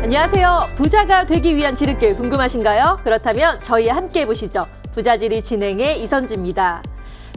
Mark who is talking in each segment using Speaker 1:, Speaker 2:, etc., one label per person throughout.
Speaker 1: 안녕하세요. 부자가 되기 위한 지름길 궁금하신가요? 그렇다면 저희와 함께 해보시죠. 부자지리 진행의 이선주입니다.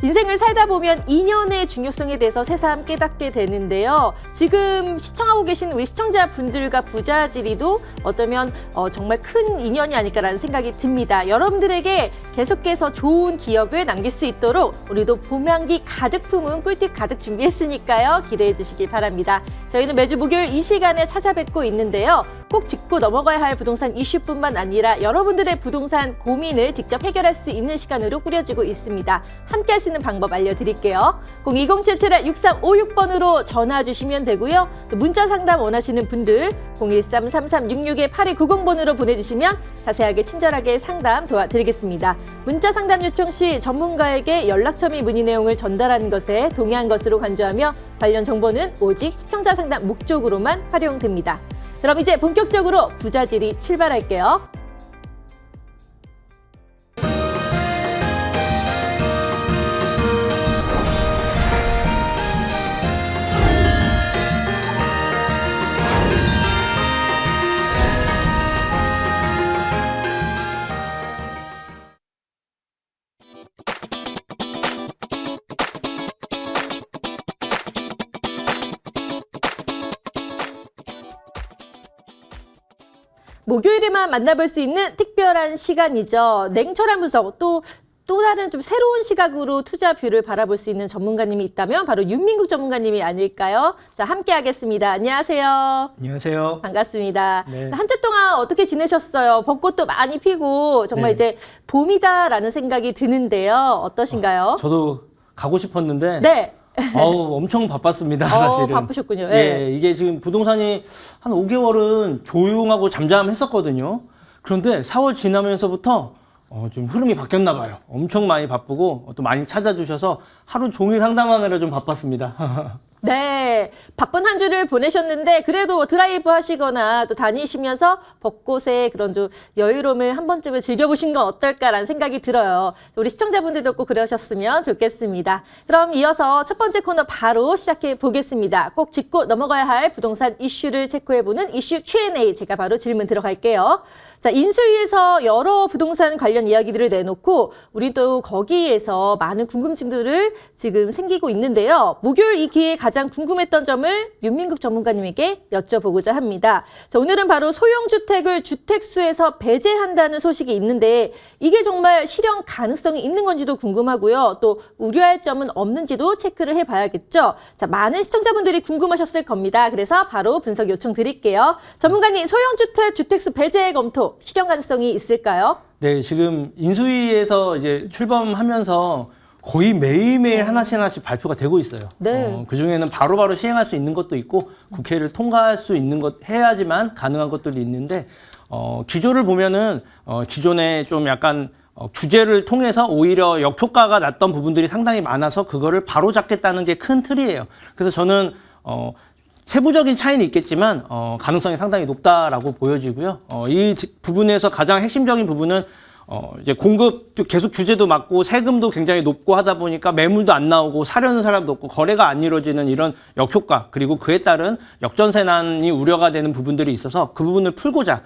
Speaker 1: 인생을 살다 보면 인연의 중요성에 대해서 새삼 깨닫게 되는데요. 지금 시청하고 계신 우리 시청자분들과 부자지리도 어쩌면 정말 큰 인연이 아닐까라는 생각이 듭니다. 여러분들에게 계속해서 좋은 기억을 남길 수 있도록 우리도 봄향기 가득 품은 꿀팁 가득 준비했으니까요. 기대해 주시기 바랍니다. 저희는 매주 목요일 이 시간에 찾아뵙고 있는데요. 꼭 짚고 넘어가야 할 부동산 이슈뿐만 아니라 여러분들의 부동산 고민을 직접 해결할 수 있는 시간으로 꾸려지고 있습니다. 함께 할 수 있는 방법 알려드릴게요. 02077-6356번으로 전화 주시면 되고요. 또 문자 상담 원하시는 분들 013-3366-8290번으로 보내주시면 자세하게 친절하게 상담 도와드리겠습니다. 문자 상담 요청 시 전문가에게 연락처 및 문의 내용을 전달하는 것에 동의한 것으로 간주하며 관련 정보는 오직 시청자 상담 목적으로만 활용됩니다. 그럼 이제 본격적으로 부자지리 출발할게요. 목요일에만 만나볼 수 있는 특별한 시간이죠. 냉철한 분석, 또 다른 좀 새로운 시각으로 투자 뷰를 바라볼 수 있는 전문가님이 있다면 바로 윤민국 전문가님이 아닐까요? 자, 함께 하겠습니다. 안녕하세요.
Speaker 2: 안녕하세요.
Speaker 1: 반갑습니다.
Speaker 2: 네.
Speaker 1: 한 주 동안 어떻게 지내셨어요? 벚꽃도 많이 피고 정말
Speaker 2: 네.
Speaker 1: 이제 봄이다라는 생각이 드는데요. 어떠신가요?
Speaker 2: 저도 가고 싶었는데
Speaker 1: 네.
Speaker 2: 엄청 바빴습니다, 사실은.
Speaker 1: 바쁘셨군요.
Speaker 2: 예, 이게 지금 부동산이 한 5개월은 조용하고 잠잠했었거든요. 그런데 4월 지나면서부터 좀 흐름이 바뀌었나 봐요. 엄청 많이 바쁘고 또 많이 찾아주셔서 하루 종일 상담하느라 좀 바빴습니다.
Speaker 1: 네, 바쁜 한 주를 보내셨는데 그래도 드라이브 하시거나 또 다니시면서 벚꽃의 그런 좀 여유로움을 한 번쯤은 즐겨보신 건 어떨까라는 생각이 들어요. 우리 시청자분들도 꼭 그러셨으면 좋겠습니다. 그럼 이어서 첫 번째 코너 바로 시작해 보겠습니다. 꼭 짚고 넘어가야 할 부동산 이슈를 체크해보는 이슈 Q&A. 제가 바로 질문 들어갈게요. 자, 인수위에서 여러 부동산 관련 이야기들을 내놓고 우리도 거기에서 많은 궁금증들을 지금 생기고 있는데요. 목요일 이 기회에 가장 궁금했던 점을 윤민국 전문가님에게 여쭤보고자 합니다. 자, 오늘은 바로 소형주택을 주택수에서 배제한다는 소식이 있는데 이게 정말 실현 가능성이 있는 건지도 궁금하고요. 또 우려할 점은 없는지도 체크를 해봐야겠죠. 자, 많은 시청자분들이 궁금하셨을 겁니다. 그래서 바로 분석 요청 드릴게요. 전문가님, 소형주택 주택수 배제 검토 실현 가능성이 있을까요?
Speaker 2: 네, 지금 인수위에서 이제 출범하면서 거의 매일매일 하나씩 발표가 되고 있어요.
Speaker 1: 네.
Speaker 2: 그중에는 바로바로 시행할 수 있는 것도 있고 국회를 통과할 수 있는 것 해야지만 가능한 것들이 있는데 기조를 보면은 기존에 좀 약간 규제를 통해서 오히려 역효과가 났던 부분들이 상당히 많아서 그거를 바로 잡겠다는 게 큰 틀이에요. 그래서 저는 세부적인 차이는 있겠지만 가능성이 상당히 높다라고 보여지고요. 이 부분에서 가장 핵심적인 부분은 이제 공급 계속 규제도 맞고 세금도 굉장히 높고 하다 보니까 매물도 안 나오고 사려는 사람도 없고 거래가 안 이루어지는 이런 역효과 그리고 그에 따른 역전세난이 우려가 되는 부분들이 있어서 그 부분을 풀고자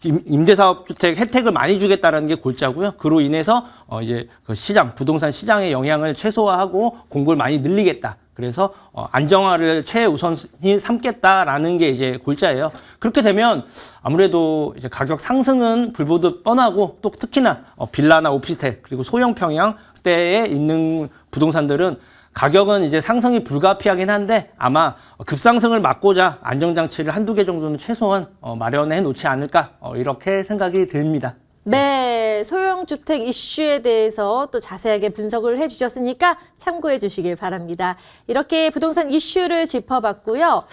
Speaker 2: 임대사업주택 혜택을 많이 주겠다라는 게 골자고요. 그로 인해서 이제 그 시장 부동산 시장의 영향을 최소화하고 공급을 많이 늘리겠다. 그래서 안정화를 최우선이 삼겠다라는 게 이제 골자예요. 그렇게 되면 아무래도 이제 가격 상승은 불보듯 뻔하고 또 특히나 빌라나 오피스텔 그리고 소형 평형대에 있는 부동산들은 가격은 이제 상승이 불가피하긴 한데 아마 급상승을 막고자 안정장치를 한두 개 정도는 최소한 마련해 놓지 않을까 이렇게 생각이 듭니다.
Speaker 1: 네, 소형주택 이슈에 대해서 또 자세하게 분석을 해주셨으니까 참고해 주시길 바랍니다. 이렇게 부동산 이슈를 짚어봤고요.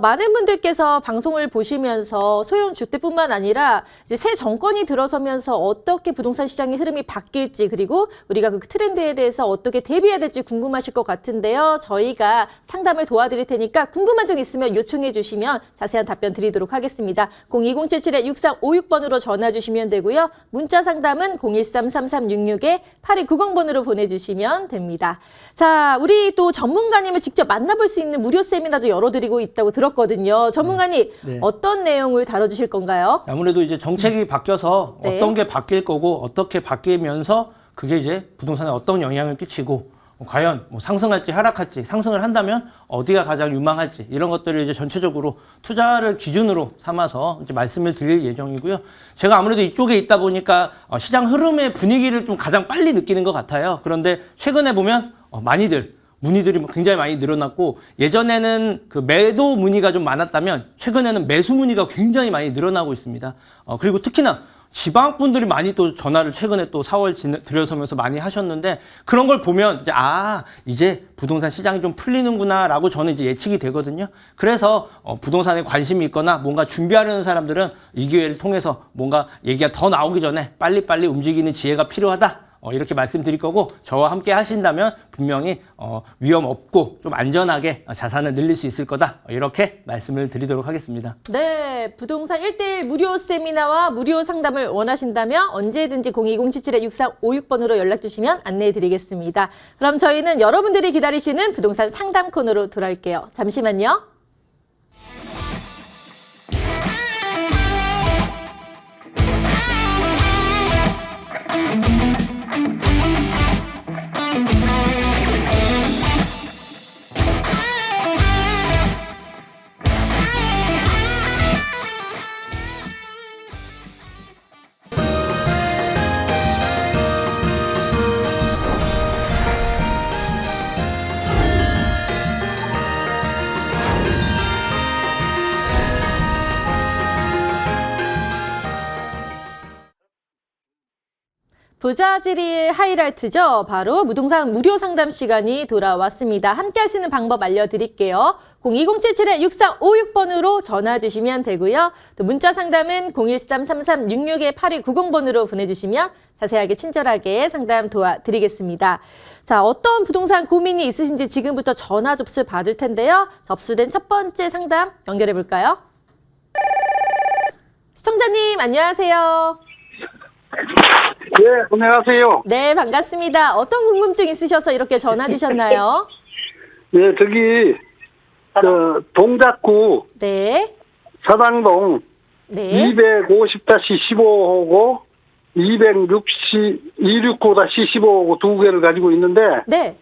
Speaker 1: 많은 분들께서 방송을 보시면서 소형주택뿐만 아니라 이제 새 정권이 들어서면서 어떻게 부동산 시장의 흐름이 바뀔지 그리고 우리가 그 트렌드에 대해서 어떻게 대비해야 될지 궁금하실 것 같은데요. 저희가 상담을 도와드릴 테니까 궁금한 점 있으면 요청해 주시면 자세한 답변 드리도록 하겠습니다. 02077-6356번으로 전화 주시면 되고요. 되고요. 문자 상담은 013-3366-8290번으로 보내주시면 됩니다. 자, 우리 또 전문가님을 직접 만나볼 수 있는 무료 세미나도 열어드리고 있다고 들었거든요. 전문가님,
Speaker 2: 네.
Speaker 1: 어떤 내용을 다뤄주실 건가요?
Speaker 2: 아무래도 이제 정책이 바뀌어서
Speaker 1: 네.
Speaker 2: 어떤 게 바뀔 거고 어떻게 바뀌면서 그게 이제 부동산에 어떤 영향을 끼치고 과연 뭐 상승할지 하락할지 상승을 한다면 어디가 가장 유망할지 이런 것들을 이제 전체적으로 투자를 기준으로 삼아서 이제 말씀을 드릴 예정이고요. 제가 아무래도 이쪽에 있다 보니까 시장 흐름의 분위기를 좀 가장 빨리 느끼는 것 같아요. 그런데 최근에 보면 많이들 문의들이 굉장히 많이 늘어났고 예전에는 그 매도 문의가 좀 많았다면 최근에는 매수 문의가 굉장히 많이 늘어나고 있습니다. 그리고 특히나 지방 분들이 많이 또 전화를 최근에 또 4월 들여서면서 많이 하셨는데 그런 걸 보면 이제 이제 부동산 시장이 좀 풀리는구나라고 저는 이제 예측이 되거든요. 그래서 부동산에 관심이 있거나 뭔가 준비하려는 사람들은 이 기회를 통해서 뭔가 얘기가 더 나오기 전에 빨리빨리 움직이는 지혜가 필요하다. 이렇게 말씀드릴 거고 저와 함께 하신다면 분명히 위험 없고 좀 안전하게 자산을 늘릴 수 있을 거다. 이렇게 말씀을 드리도록 하겠습니다.
Speaker 1: 네, 부동산 1대1 무료 세미나와 무료 상담을 원하신다면 언제든지 02077-6356번으로 연락 주시면 안내해 드리겠습니다. 그럼 저희는 여러분들이 기다리시는 부동산 상담 코너로 돌아올게요. 잠시만요. 부자지리의 하이라이트죠. 바로 무동산 무료 상담 시간이 돌아왔습니다. 함께 하시는 방법 알려드릴게요. 02077-6356번으로 전화 주시면 되고요. 또 문자 상담은 013-3366-8290번으로 보내주시면 자세하게 친절하게 상담 도와드리겠습니다. 자, 어떤 부동산 고민이 있으신지 지금부터 전화 접수 받을 텐데요. 접수된 첫 번째 상담 연결해 볼까요? 시청자님 안녕하세요.
Speaker 3: 네, 안녕하세요.
Speaker 1: 네, 반갑습니다. 어떤 궁금증 있으셔서 이렇게 전화 주셨나요?
Speaker 3: 네, 저기, 동작구
Speaker 1: 네.
Speaker 3: 사당동
Speaker 1: 네.
Speaker 3: 250-15호고 269-15호고 두 개를 가지고 있는데,
Speaker 1: 네.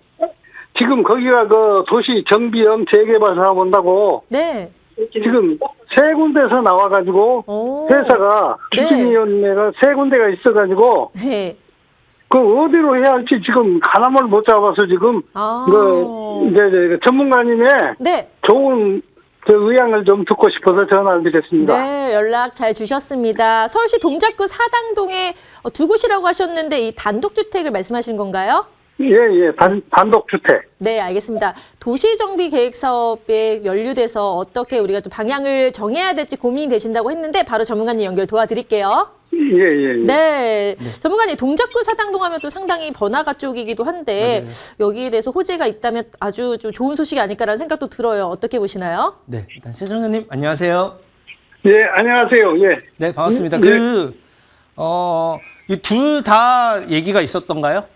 Speaker 3: 지금 거기가 그 도시 정비형 재개발 사업 온다고
Speaker 1: 네.
Speaker 3: 지금 세 군데서 나와가지고
Speaker 1: 오.
Speaker 3: 회사가
Speaker 1: 네.
Speaker 3: 추진위원회가 세 군데가 있어가지고
Speaker 1: 네.
Speaker 3: 그 어디로 해야 할지 지금 가람을 못 잡아서 지금
Speaker 1: 아.
Speaker 3: 이제 전문가님의
Speaker 1: 네.
Speaker 3: 좋은 그 의향을 좀 듣고 싶어서 전화를 드렸습니다.
Speaker 1: 네, 연락 잘 주셨습니다. 서울시 동작구 사당동에 두 곳이라고 하셨는데 이 단독주택을 말씀하시는 건가요?
Speaker 3: 예, 단독주택.
Speaker 1: 네, 알겠습니다. 도시정비계획사업에 연루돼서 어떻게 우리가 또 방향을 정해야 될지 고민이 되신다고 했는데 바로 전문가님 연결 도와드릴게요.
Speaker 3: 예.
Speaker 1: 네. 전문가님 동작구 사당동 하면 또 상당히 번화가 쪽이기도 한데 여기에 대해서 호재가 있다면 아주 좀 좋은 소식이 아닐까라는 생각도 들어요. 어떻게 보시나요?
Speaker 2: 네, 일단 시청자님 안녕하세요.
Speaker 3: 예, 안녕하세요. 예.
Speaker 2: 네, 반갑습니다.
Speaker 3: 네.
Speaker 2: 이 둘 다 얘기가 있었던가요?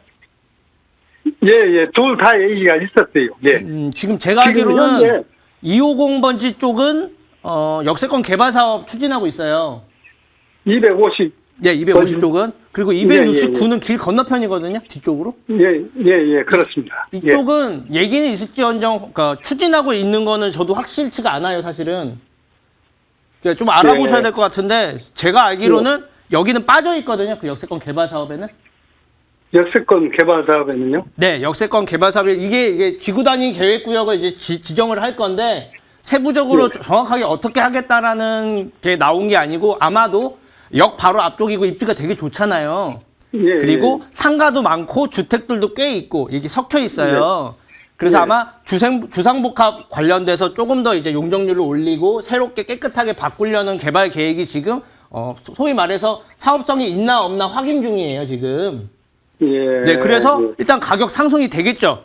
Speaker 3: 예. 둘 다 얘기가 있었어요. 예.
Speaker 2: 지금 제가
Speaker 3: 지금
Speaker 2: 알기로는
Speaker 3: 현재
Speaker 2: 250번지 쪽은 역세권 개발 사업 추진하고 있어요.
Speaker 3: 250.
Speaker 2: 네, 250 쪽은. 그리고 269는 길 건너편이거든요. 뒤쪽으로.
Speaker 3: 예, 그렇습니다.
Speaker 2: 이쪽은 얘기는 있을지언정 그러니까 추진하고 있는 거는 저도 확실치가 않아요, 사실은. 그러니까 좀 알아보셔야 될 것 같은데 제가 알기로는 여기는 빠져 있거든요. 그 역세권 개발 사업에는.
Speaker 3: 역세권 개발 사업에는요?
Speaker 2: 네, 역세권 개발 사업에 이게 지구 단위 계획 구역을 이제 지정을 할 건데 세부적으로 정확하게 어떻게 하겠다라는 게 나온 게 아니고 아마도 역 바로 앞쪽이고 입지가 되게 좋잖아요.
Speaker 3: 예.
Speaker 2: 그리고 상가도 많고 주택들도 꽤 있고 이게 섞여 있어요. 그래서 아마 주상복합 관련돼서 조금 더 이제 용적률을 올리고 새롭게 깨끗하게 바꾸려는 개발 계획이 지금 소위 말해서 사업성이 있나 없나 확인 중이에요, 지금. 네, 그래서 일단 가격 상승이 되겠죠.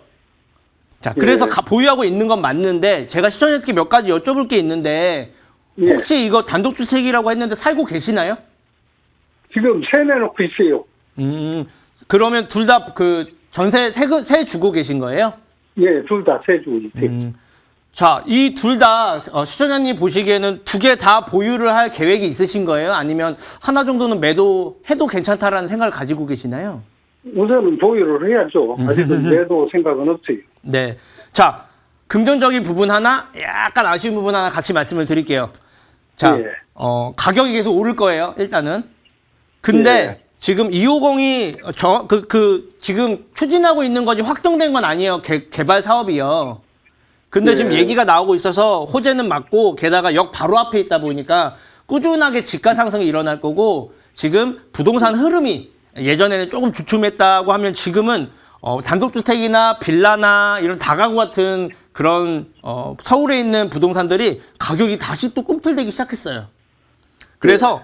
Speaker 2: 자, 그래서 보유하고 있는 건 맞는데 제가 시청자님께 몇 가지 여쭤볼 게 있는데 혹시 이거 단독주택이라고 했는데 살고 계시나요?
Speaker 3: 지금 세 내놓고 있어요.
Speaker 2: 그러면 둘 다 그 전세 세 주고 계신 거예요?
Speaker 3: 예, 둘 다 세 주고 있어요.
Speaker 2: 자, 이 둘 다 시청자님 보시기에는 두 개 다 보유를 할 계획이 있으신 거예요? 아니면 하나 정도는 매도해도 괜찮다라는 생각을 가지고 계시나요?
Speaker 3: 우선은 보유를 해야죠. 아직은 매도 생각은 없어요.
Speaker 2: 네. 자, 금전적인 부분 하나, 약간 아쉬운 부분 하나 같이 말씀을 드릴게요. 자,
Speaker 3: 예.
Speaker 2: 가격이 계속 오를 거예요, 일단은. 근데
Speaker 3: 예.
Speaker 2: 지금 250이 지금 추진하고 있는 것이 확정된 건 아니에요. 개발 사업이요. 근데
Speaker 3: 예.
Speaker 2: 지금 얘기가 나오고 있어서 호재는 맞고 게다가 역 바로 앞에 있다 보니까 꾸준하게 집가 상승이 일어날 거고 지금 부동산 흐름이 예전에는 조금 주춤했다고 하면 지금은 단독주택이나 빌라나 이런 다가구 같은 그런 서울에 있는 부동산들이 가격이 다시 또 꿈틀대기 시작했어요. 그래서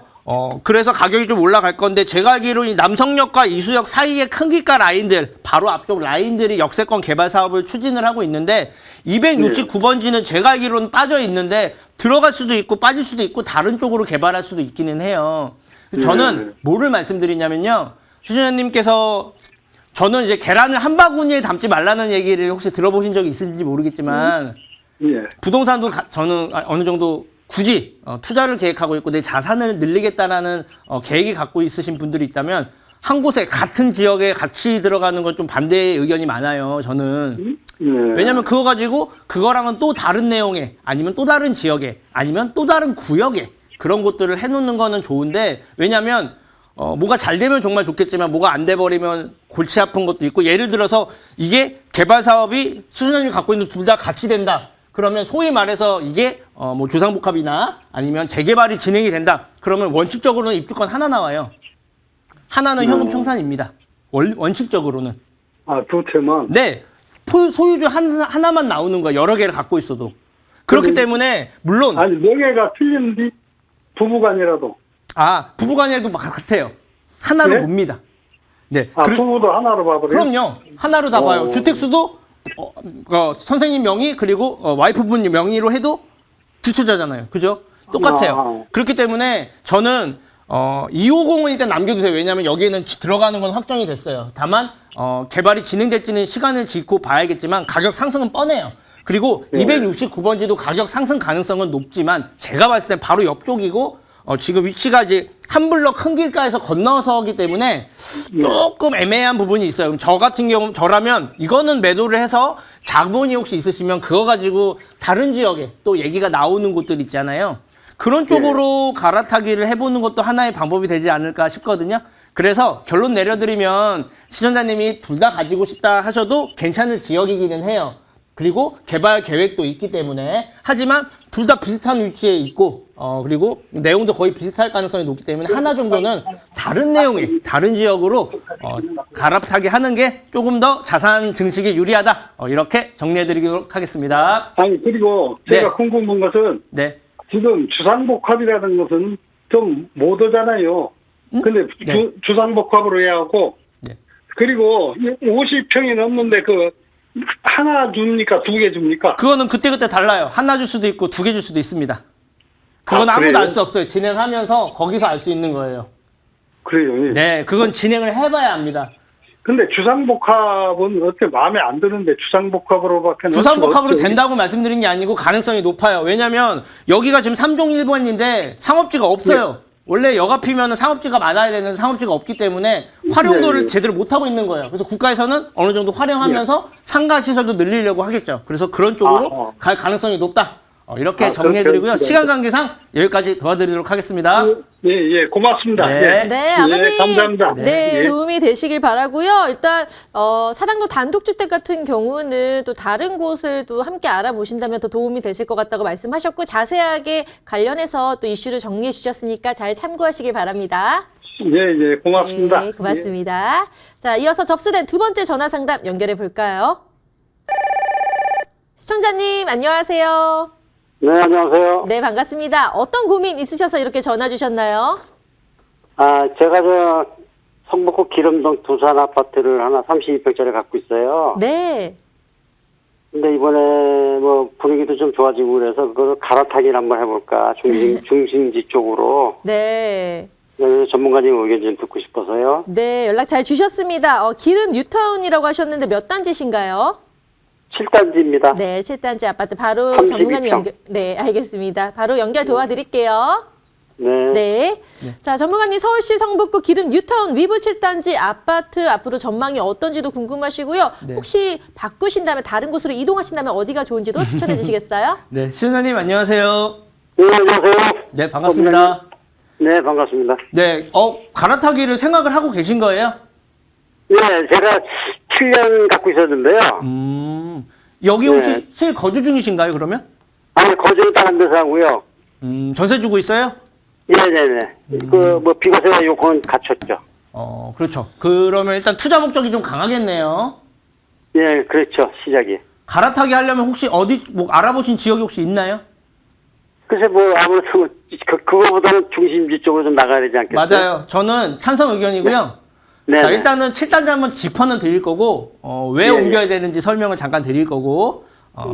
Speaker 2: 그래서 가격이 좀 올라갈 건데 제가 알기로 이 남성역과 이수역 사이의 큰 길가 라인들 바로 앞쪽 라인들이 역세권 개발 사업을 추진을 하고 있는데 269번지는 제가 알기로는 빠져 있는데 들어갈 수도 있고 빠질 수도 있고 다른 쪽으로 개발할 수도 있기는 해요. 저는 뭐를 말씀드리냐면요. 시청자님께서 저는 이제 계란을 한 바구니에 담지 말라는 얘기를 혹시 들어보신 적이 있을지 모르겠지만
Speaker 3: 예.
Speaker 2: 부동산도 저는 어느 정도 굳이 투자를 계획하고 있고 내 자산을 늘리겠다라는 계획이 갖고 있으신 분들이 있다면 한 곳에 같은 지역에 같이 들어가는 건 좀 반대의 의견이 많아요. 저는.
Speaker 3: 예.
Speaker 2: 왜냐면 그거 가지고 그거랑은 또 다른 내용에 아니면 또 다른 지역에 아니면 또 다른 구역에 그런 곳들을 해놓는 거는 좋은데 왜냐면 뭐가 잘 되면 정말 좋겠지만 뭐가 안 돼 버리면 골치 아픈 것도 있고 예를 들어서 이게 개발 사업이 시청자님이 갖고 있는 둘 다 같이 된다. 그러면 소위 말해서 이게 뭐 주상복합이나 아니면 재개발이 진행이 된다. 그러면 원칙적으로는 입주권 하나 나와요. 하나는 현금 청산입니다. 원칙적으로는.
Speaker 3: 아, 두 채만.
Speaker 2: 네. 소유주 하나만 나오는 거야. 여러 개를 갖고 있어도. 그렇기 때문에 물론
Speaker 3: 아니, 명예가 틀린디 부부간이라도.
Speaker 2: 부부간에도 같아요. 하나로
Speaker 3: 네?
Speaker 2: 봅니다. 네.
Speaker 3: 부부도 하나로 봐버려요?
Speaker 2: 그럼요. 하나로 다 봐요. 주택수도 선생님 명의 그리고 와이프분 명의로 해도 주체자잖아요. 그죠? 똑같아요. 그렇기 때문에 저는 250은 일단 남겨두세요. 왜냐하면 여기에는 들어가는 건 확정이 됐어요. 다만 개발이 진행될지는 시간을 짓고 봐야겠지만 가격 상승은 뻔해요. 그리고 269번지도 가격 상승 가능성은 높지만 제가 봤을 땐 바로 옆쪽이고 지금 위치가 이제 한 블럭 큰 길가에서 건너서기 때문에 조금 애매한 부분이 있어요. 그럼 저 같은 경우 저라면 이거는 매도를 해서 자본이 혹시 있으시면 그거 가지고 다른 지역에 또 얘기가 나오는 곳들 있잖아요. 그런 쪽으로 갈아타기를 해보는 것도 하나의 방법이 되지 않을까 싶거든요. 그래서 결론 내려드리면 시청자님이 둘 다 가지고 싶다 하셔도 괜찮을 지역이기는 해요. 그리고 개발 계획도 있기 때문에 하지만 둘 다 비슷한 위치에 있고 그리고 내용도 거의 비슷할 가능성이 높기 때문에 하나 정도는 다른 내용의 다른 지역으로 갈아타기 하는 게 조금 더 자산 증식에 유리하다 이렇게 정리해드리도록 하겠습니다.
Speaker 3: 아니, 그리고 제가 궁금한 것은
Speaker 2: 네.
Speaker 3: 지금 주상복합이라는 것은 좀 못 오잖아요. 근데 주상복합으로 해야 하고
Speaker 2: 네.
Speaker 3: 그리고 50평이 넘는데 하나 줍니까? 두 개 줍니까?
Speaker 2: 그거는 그때그때 달라요. 하나 줄 수도 있고 두 개 줄 수도 있습니다. 그건 아무도
Speaker 3: 그래요?
Speaker 2: 알 수 없어요. 진행하면서 거기서 알 수 있는 거예요.
Speaker 3: 그래요. 예.
Speaker 2: 네, 그건 진행을 해봐야 합니다.
Speaker 3: 근데 주상복합은 어떻게 마음에 안 드는데 주상복합으로밖에
Speaker 2: 주상복합으로 된다고 말씀드린 게 아니고 가능성이 높아요. 왜냐면 여기가 지금 3종 1번인데 상업지가 없어요. 원래 역앞이면 상업지가 많아야 되는 상업지가 없기 때문에 활용도를 제대로 못하고 있는 거예요. 그래서 국가에서는 어느 정도 활용하면서 상가시설도 늘리려고 하겠죠. 그래서 그런 쪽으로 갈 가능성이 높다. 이렇게 정리해드리고요. 시간 관계상 여기까지 도와드리도록 하겠습니다.
Speaker 3: 예, 고맙습니다.
Speaker 2: 네.
Speaker 3: 예.
Speaker 1: 네, 아버님.
Speaker 3: 감사합니다.
Speaker 1: 네,
Speaker 3: 예.
Speaker 1: 도움이 되시길 바라고요. 일단 사당도 단독주택 같은 경우는 또 다른 곳을 또 함께 알아보신다면 더 도움이 되실 것 같다고 말씀하셨고 자세하게 관련해서 또 이슈를 정리해 주셨으니까 잘 참고하시길 바랍니다.
Speaker 3: 예, 고맙습니다.
Speaker 1: 네, 고맙습니다. 자, 이어서 접수된 두 번째 전화 상담 연결해 볼까요? 시청자님, 안녕하세요.
Speaker 4: 네, 안녕하세요.
Speaker 1: 네, 반갑습니다. 어떤 고민 있으셔서 이렇게 전화 주셨나요?
Speaker 4: 제가 성북구 기름동 두산 아파트를 하나 32평짜리 갖고 있어요.
Speaker 1: 네.
Speaker 4: 근데 이번에 뭐 분위기도 좀 좋아지고 그래서 그걸 갈아타기를 한번 해볼까. 중심지 쪽으로.
Speaker 1: 네.
Speaker 4: 네, 전문가님 의견 좀 듣고 싶어서요.
Speaker 1: 네, 연락 잘 주셨습니다. 기름 뉴타운이라고 하셨는데 몇 단지신가요?
Speaker 4: 7단지입니다.
Speaker 1: 네, 7단지 아파트 바로
Speaker 4: 32평.
Speaker 1: 전문가님 연결. 네, 알겠습니다. 바로 연결 도와드릴게요.
Speaker 4: 네.
Speaker 1: 네. 자, 전문가님 서울시 성북구 기름 뉴타운 위브 7단지 아파트 앞으로 전망이 어떤지도 궁금하시고요.
Speaker 2: 네.
Speaker 1: 혹시 바꾸신다면 다른 곳으로 이동하신다면 어디가 좋은지도 추천해 주시겠어요?
Speaker 2: 네, 시청자님 안녕하세요.
Speaker 4: 네, 안녕하세요.
Speaker 2: 네, 반갑습니다.
Speaker 4: 네, 반갑습니다.
Speaker 2: 네, 갈아타기를 생각을 하고 계신 거예요?
Speaker 4: 네, 제가 7년 갖고 있었는데요.
Speaker 2: 여기 혹시
Speaker 4: 네.
Speaker 2: 실거주 중이신가요, 그러면?
Speaker 4: 아니, 거주는 다른 데서 하고요.
Speaker 2: 전세 주고 있어요?
Speaker 4: 네네네. 비과세와 요건은 갖췄죠.
Speaker 2: 그렇죠. 그러면 일단 투자 목적이 좀 강하겠네요.
Speaker 4: 예, 그렇죠. 시작이.
Speaker 2: 갈아타기 하려면 혹시 어디, 알아보신 지역이 혹시 있나요?
Speaker 4: 글쎄, 아무래도, 그거보다는 중심지 쪽으로 좀 나가야 되지 않겠어요?
Speaker 2: 맞아요. 저는 찬성 의견이고요.
Speaker 4: 네.
Speaker 2: 자, 일단은 7단지 한번 짚어는 드릴 거고, 왜
Speaker 4: 예,
Speaker 2: 옮겨야 되는지 설명을 잠깐 드릴 거고,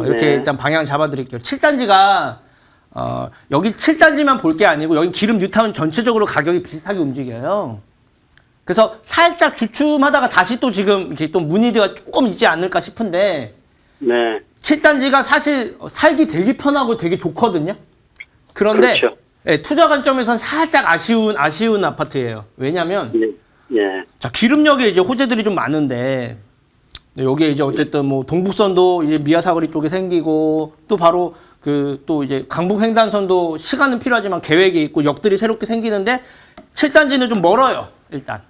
Speaker 2: 이렇게
Speaker 4: 네.
Speaker 2: 일단 방향 잡아 드릴게요. 7단지가, 여기 7단지만 볼 게 아니고, 여기 기름 뉴타운 전체적으로 가격이 비슷하게 움직여요. 그래서 살짝 주춤하다가 다시 또 지금 이제 또 문의드가 조금 있지 않을까 싶은데,
Speaker 4: 네.
Speaker 2: 7단지가 사실 살기 되게 편하고 되게 좋거든요. 그런데,
Speaker 4: 그렇죠.
Speaker 2: 예, 투자 관점에선 살짝 아쉬운 아파트예요. 왜냐면,
Speaker 4: 예. 예.
Speaker 2: 자, 기름역에 이제 호재들이 좀 많은데, 여기에 이제 어쨌든 뭐 동북선도 이제 미아사거리 쪽에 생기고, 또 바로 또 이제 강북횡단선도 시간은 필요하지만 계획이 있고 역들이 새롭게 생기는데, 7단지는 좀 멀어요, 일단.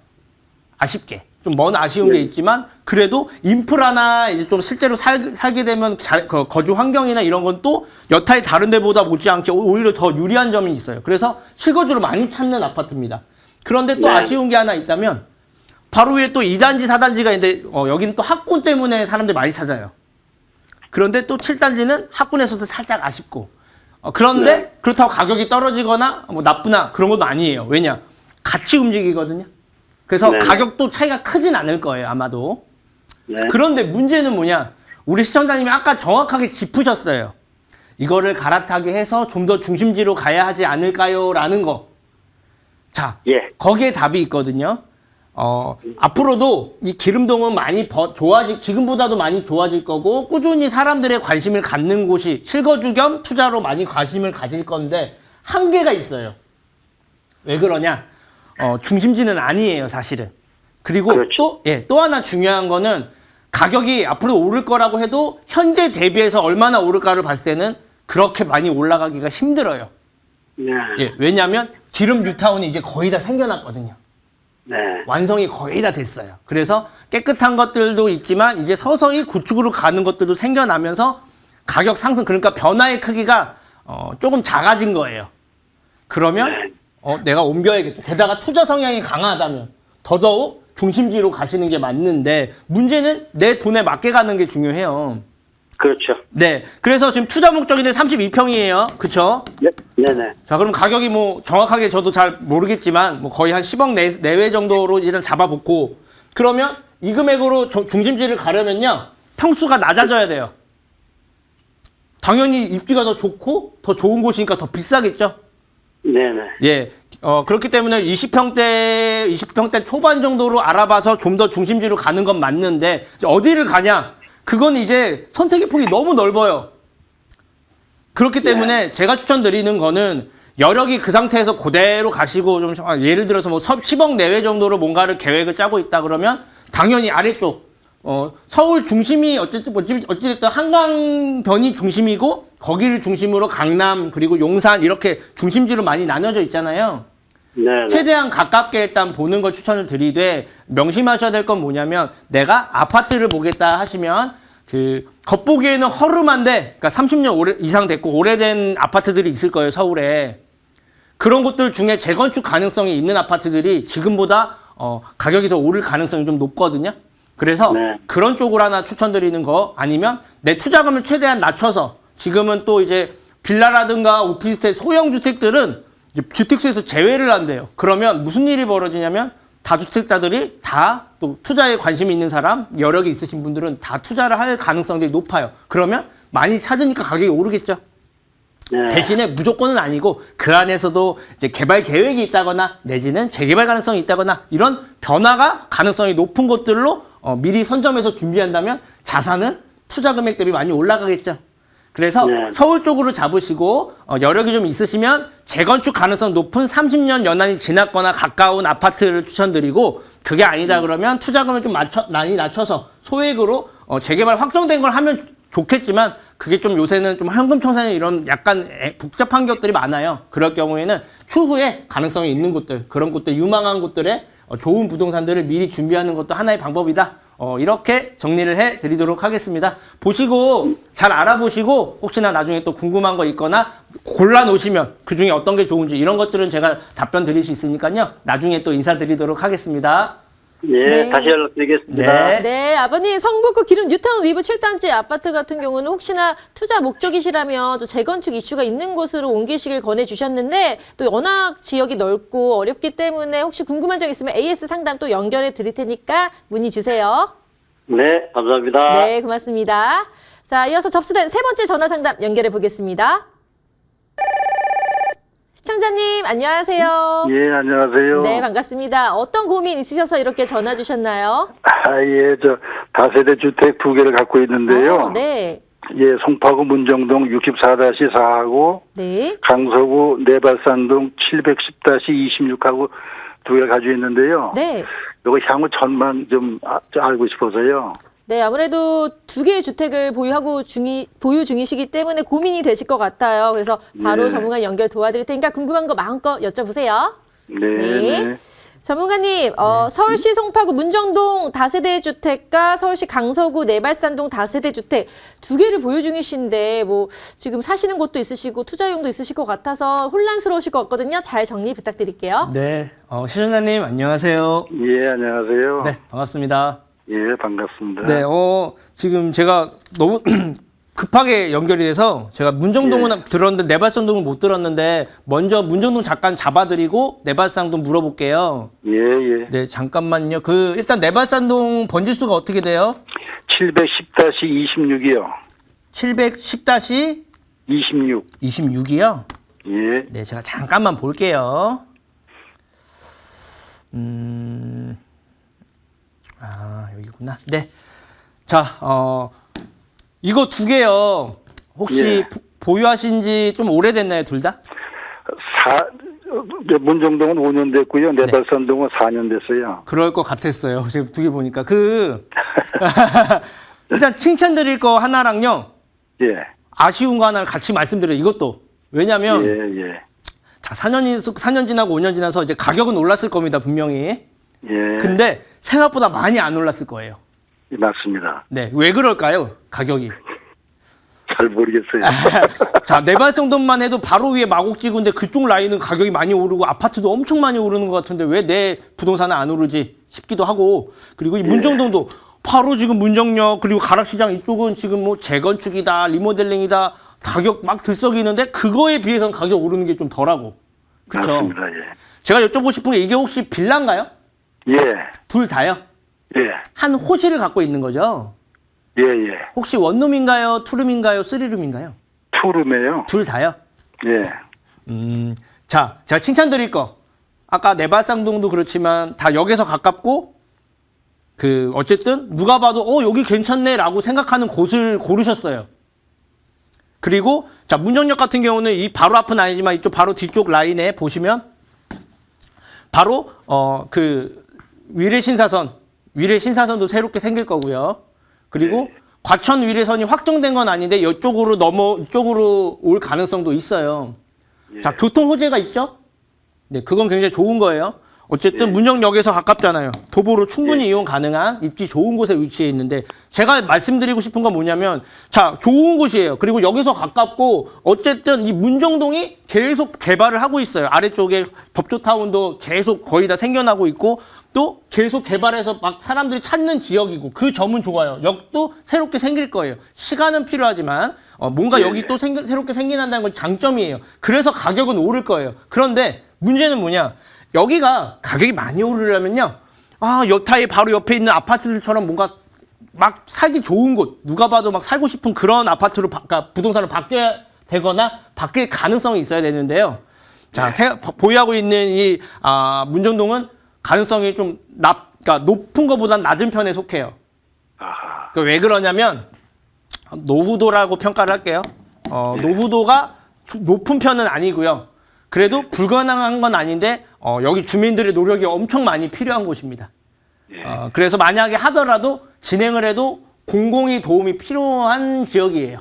Speaker 2: 아쉽게. 좀 먼 아쉬운 게 있지만, 그래도 인프라나 이제 좀 실제로 살게 되면 거주 환경이나 이런 건 또 여타의 다른 데보다 못지않게 오히려 더 유리한 점이 있어요. 그래서 실거주로 많이 찾는 아파트입니다. 그런데 또
Speaker 4: 네.
Speaker 2: 아쉬운 게 하나 있다면, 바로 위에 또 2단지, 4단지가 있는데, 여기는 또 학군 때문에 사람들이 많이 찾아요. 그런데 또 7단지는 학군에서도 살짝 아쉽고. 그런데
Speaker 4: 네.
Speaker 2: 그렇다고 가격이 떨어지거나 뭐 나쁘나 그런 것도 아니에요. 왜냐? 같이 움직이거든요. 그래서
Speaker 4: 네.
Speaker 2: 가격도 차이가 크진 않을 거예요, 아마도.
Speaker 4: 네.
Speaker 2: 그런데 문제는 뭐냐? 우리 시청자님이 아까 정확하게 짚으셨어요. 이거를 갈아타게 해서 좀 더 중심지로 가야 하지 않을까요? 라는 거. 자,
Speaker 4: 예.
Speaker 2: 거기에 답이 있거든요. 앞으로도 이 기름동은 많이 지금보다도 많이 좋아질 거고, 꾸준히 사람들의 관심을 갖는 곳이 실거주 겸 투자로 많이 관심을 가질 건데, 한계가 있어요. 왜 그러냐? 중심지는 아니에요, 사실은. 그리고
Speaker 4: 그렇죠.
Speaker 2: 또 하나 중요한 거는 가격이 앞으로 오를 거라고 해도 현재 대비해서 얼마나 오를까를 봤을 때는 그렇게 많이 올라가기가 힘들어요.
Speaker 4: 네.
Speaker 2: 예, 왜냐하면 기름 뉴타운이 이제 거의 다 생겨났거든요.
Speaker 4: 네.
Speaker 2: 완성이 거의 다 됐어요. 그래서 깨끗한 것들도 있지만 이제 서서히 구축으로 가는 것들도 생겨나면서 가격 상승, 그러니까 변화의 크기가 조금 작아진 거예요. 그러면 내가 옮겨야겠다. 게다가 투자 성향이 강하다면 더더욱 중심지로 가시는 게 맞는데, 문제는 내 돈에 맞게 가는 게 중요해요.
Speaker 4: 그렇죠.
Speaker 2: 네. 그래서 지금 투자 목적인데 32평이에요. 그쵸?
Speaker 4: 네. 네네.
Speaker 2: 자, 그럼 가격이 뭐 정확하게 저도 잘 모르겠지만 뭐 거의 한 10억 내외 정도로 일단 잡아보고, 그러면 이 금액으로 중심지를 가려면요, 평수가 낮아져야 돼요. 당연히 입지가 더 좋고 더 좋은 곳이니까 더 비싸겠죠?
Speaker 4: 네네.
Speaker 2: 예. 그렇기 때문에 20평대 초반 정도로 알아봐서 좀 더 중심지로 가는 건 맞는데, 이제 어디를 가냐? 그건 이제 선택의 폭이 너무 넓어요. 그렇기 때문에 제가 추천드리는 거는 여력이 그 상태에서 그대로 가시고, 좀 예를 들어서 뭐 10억 내외 정도로 뭔가를 계획을 짜고 있다 그러면 당연히 아래쪽, 서울 중심이 어찌됐든 한강변이 중심이고, 거기를 중심으로 강남 그리고 용산 이렇게 중심지로 많이 나눠져 있잖아요.
Speaker 4: 네네.
Speaker 2: 최대한 가깝게 일단 보는 걸 추천을 드리되, 명심하셔야 될 건 뭐냐면, 내가 아파트를 보겠다 하시면 겉보기에는 허름한데, 그러니까 30년 이상 됐고 오래된 아파트들이 있을 거예요, 서울에. 그런 곳들 중에 재건축 가능성이 있는 아파트들이 지금보다 가격이 더 오를 가능성이 좀 높거든요. 그래서
Speaker 4: 네.
Speaker 2: 그런 쪽으로 하나 추천드리는 거, 아니면 내 투자금을 최대한 낮춰서, 지금은 또 이제 빌라라든가 오피스텔 소형 주택들은 주택수에서 제외를 한대요. 그러면 무슨 일이 벌어지냐면, 다주택자들이 다 또 투자에 관심이 있는 사람, 여력이 있으신 분들은 다 투자를 할 가능성이 높아요. 그러면 많이 찾으니까 가격이 오르겠죠.
Speaker 4: 네.
Speaker 2: 대신에 무조건은 아니고 그 안에서도 이제 개발 계획이 있다거나 내지는 재개발 가능성이 있다거나 이런 변화가 가능성이 높은 것들로 미리 선점해서 준비한다면 자산은 투자 금액 대비 많이 올라가겠죠. 그래서
Speaker 4: 네.
Speaker 2: 서울 쪽으로 잡으시고 여력이 좀 있으시면 재건축 가능성 높은 30년 연한이 지났거나 가까운 아파트를 추천드리고 그게 아니다 그러면 투자금을 좀 많이 낮춰서 소액으로 재개발 확정된 걸 하면 좋겠지만 그게 좀 요새는 좀 현금 청산이 이런 약간 복잡한 것들이 많아요. 그럴 경우에는 추후에 가능성이 있는 곳들, 그런 곳들, 유망한 곳들에 좋은 부동산들을 미리 준비하는 것도 하나의 방법이다. 이렇게 정리를 해드리도록 하겠습니다. 보시고 잘 알아보시고 혹시나 나중에 또 궁금한 거 있거나 골라놓으시면 그중에 어떤 게 좋은지 이런 것들은 제가 답변 드릴 수 있으니까요. 나중에 또 인사드리도록 하겠습니다.
Speaker 4: 예,
Speaker 1: 네.
Speaker 4: 다시 연락드리겠습니다.
Speaker 2: 네.
Speaker 1: 네, 아버님 성북구 기름 뉴타운 위브 7단지 아파트 같은 경우는 혹시나 투자 목적이시라면 또 재건축 이슈가 있는 곳으로 옮기시길 권해주셨는데 또 워낙 지역이 넓고 어렵기 때문에 혹시 궁금한 점 있으면 AS 상담 또 연결해 드릴 테니까 문의 주세요.
Speaker 4: 네, 감사합니다.
Speaker 1: 네, 고맙습니다. 자, 이어서 접수된 세 번째 전화 상담 연결해 보겠습니다. 시청자님, 안녕하세요.
Speaker 5: 예, 안녕하세요.
Speaker 1: 네, 반갑습니다. 어떤 고민 있으셔서 이렇게 전화 주셨나요?
Speaker 5: 예, 다세대 주택 2개를 갖고 있는데요.
Speaker 1: 네.
Speaker 5: 예, 송파구 문정동 64-4하고
Speaker 1: 네.
Speaker 5: 강서구 내발산동 710-26하고 2개를 가지고 있는데요.
Speaker 1: 네.
Speaker 5: 이거 향후 전만 좀 알고 싶어서요.
Speaker 1: 네, 아무래도 두 개의 주택을 보유 중이시기 때문에 고민이 되실 것 같아요. 그래서 바로
Speaker 5: 네.
Speaker 1: 전문가 연결 도와드릴 테니까 궁금한 거 마음껏 여쭤보세요.
Speaker 5: 네.
Speaker 1: 네.
Speaker 5: 네.
Speaker 1: 전문가님, 서울시 송파구 문정동 다세대 주택과 서울시 강서구 내발산동 다세대 주택 두 개를 보유 중이신데 뭐 지금 사시는 곳도 있으시고 투자용도 있으실 것 같아서 혼란스러우실 것 같거든요. 잘 정리 부탁드릴게요.
Speaker 2: 네, 시청자님 안녕하세요.
Speaker 5: 예, 안녕하세요.
Speaker 2: 네, 반갑습니다.
Speaker 5: 예, 반갑습니다.
Speaker 2: 네, 지금 제가 너무 급하게 연결이 돼서 제가 문정동은 들었는데 내발산동은 못 들었는데 먼저 문정동 잠깐 잡아드리고 내발산동 물어볼게요.
Speaker 5: 예, 예.
Speaker 2: 네, 잠깐만요. 일단 내발산동 번지수가 어떻게 돼요?
Speaker 5: 710-26이요.
Speaker 2: 710-26이요?
Speaker 5: 26. 예.
Speaker 2: 네, 제가 잠깐만 볼게요. 여기구나. 네. 자, 이거 두 개요. 혹시
Speaker 5: 예.
Speaker 2: 보유하신 지 좀 오래됐나요, 둘 다?
Speaker 5: 문정동은 5년 됐고요. 내발산동은 4년 됐어요.
Speaker 2: 그럴 것 같았어요. 지금 두 개 보니까. 일단 칭찬드릴 거 하나랑요.
Speaker 5: 예.
Speaker 2: 아쉬운 거 하나를 같이 말씀드려요. 이것도. 왜냐면,
Speaker 5: 예, 예.
Speaker 2: 자, 4년 지나고 5년 지나서 이제 가격은 올랐을 겁니다, 분명히.
Speaker 5: 예.
Speaker 2: 근데 생각보다 많이 안 올랐을 거예요.
Speaker 5: 맞습니다.
Speaker 2: 네. 왜 그럴까요? 가격이.
Speaker 5: 잘 모르겠어요.
Speaker 2: 자, 내발성동만 해도 바로 위에 마곡지구인데 그쪽 라인은 가격이 많이 오르고 아파트도 엄청 많이 오르는 것 같은데 왜 내 부동산은 안 오르지 싶기도 하고 그리고 이 문정동도 바로 지금 문정역 그리고 가락시장 이쪽은 지금 뭐 재건축이다 리모델링이다 가격 막 들썩이는데 그거에 비해서는 가격 오르는 게 좀 덜하고 그쵸?
Speaker 5: 맞습니다. 예.
Speaker 2: 제가 여쭤보고 싶은 게 이게 혹시 빌라인가요?
Speaker 5: 예.
Speaker 2: 둘 다요?
Speaker 5: 예.
Speaker 2: 한 호실을 갖고 있는 거죠?
Speaker 5: 예, 예.
Speaker 2: 혹시 원룸인가요? 투룸인가요? 쓰리룸인가요?
Speaker 5: 투룸이에요.
Speaker 2: 둘 다요?
Speaker 5: 예.
Speaker 2: 자, 제가 칭찬드릴 거. 아까 내발상동도 그렇지만 다 역에서 가깝고 어쨌든 누가 봐도 여기 괜찮네라고 생각하는 곳을 고르셨어요. 그리고 자, 문정역 같은 경우는 이 바로 앞은 아니지만 이쪽 바로 뒤쪽 라인에 보시면 바로 위례 신사선도 새롭게 생길 거고요. 그리고 과천 위례선이 확정된 건 아닌데 이쪽으로 올 가능성도 있어요. 자, 교통 호재가 있죠? 네, 그건 굉장히 좋은 거예요. 어쨌든 문정역에서 가깝잖아요. 도보로 충분히 이용 가능한 입지 좋은 곳에 위치해 있는데 제가 말씀드리고 싶은 건 뭐냐면 자, 좋은 곳이에요. 그리고 여기서 가깝고 어쨌든 이 문정동이 계속 개발을 하고 있어요. 아래쪽에 법조타운도 계속 거의 다 생겨나고 있고 또 계속 개발해서 막 사람들이 찾는 지역이고 그 점은 좋아요. 역도 새롭게 생길 거예요. 시간은 필요하지만 뭔가 여기 또 새롭게 생긴다는 건 장점이에요. 그래서 가격은 오를 거예요. 그런데 문제는 뭐냐? 여기가 가격이 많이 오르려면요. 여타의 바로 옆에 있는 아파트들처럼 뭔가 막 살기 좋은 곳, 누가 봐도 막 살고 싶은 그런 아파트로 부동산을 되거나 바뀔 가능성이 있어야 되는데요. 자, 보유하고 있는 이 문정동은 가능성이 좀 그러니까 높은 것보다는 낮은 편에 속해요.
Speaker 3: 아하.
Speaker 2: 왜 그러냐면 노후도라고 평가를 할게요. 노후도가 높은 편은 아니고요. 그래도 불가능한 건 아닌데 여기 주민들의 노력이 엄청 많이 필요한 곳입니다. 그래서 만약에 하더라도 진행을 해도 공공의 도움이 필요한 지역이에요.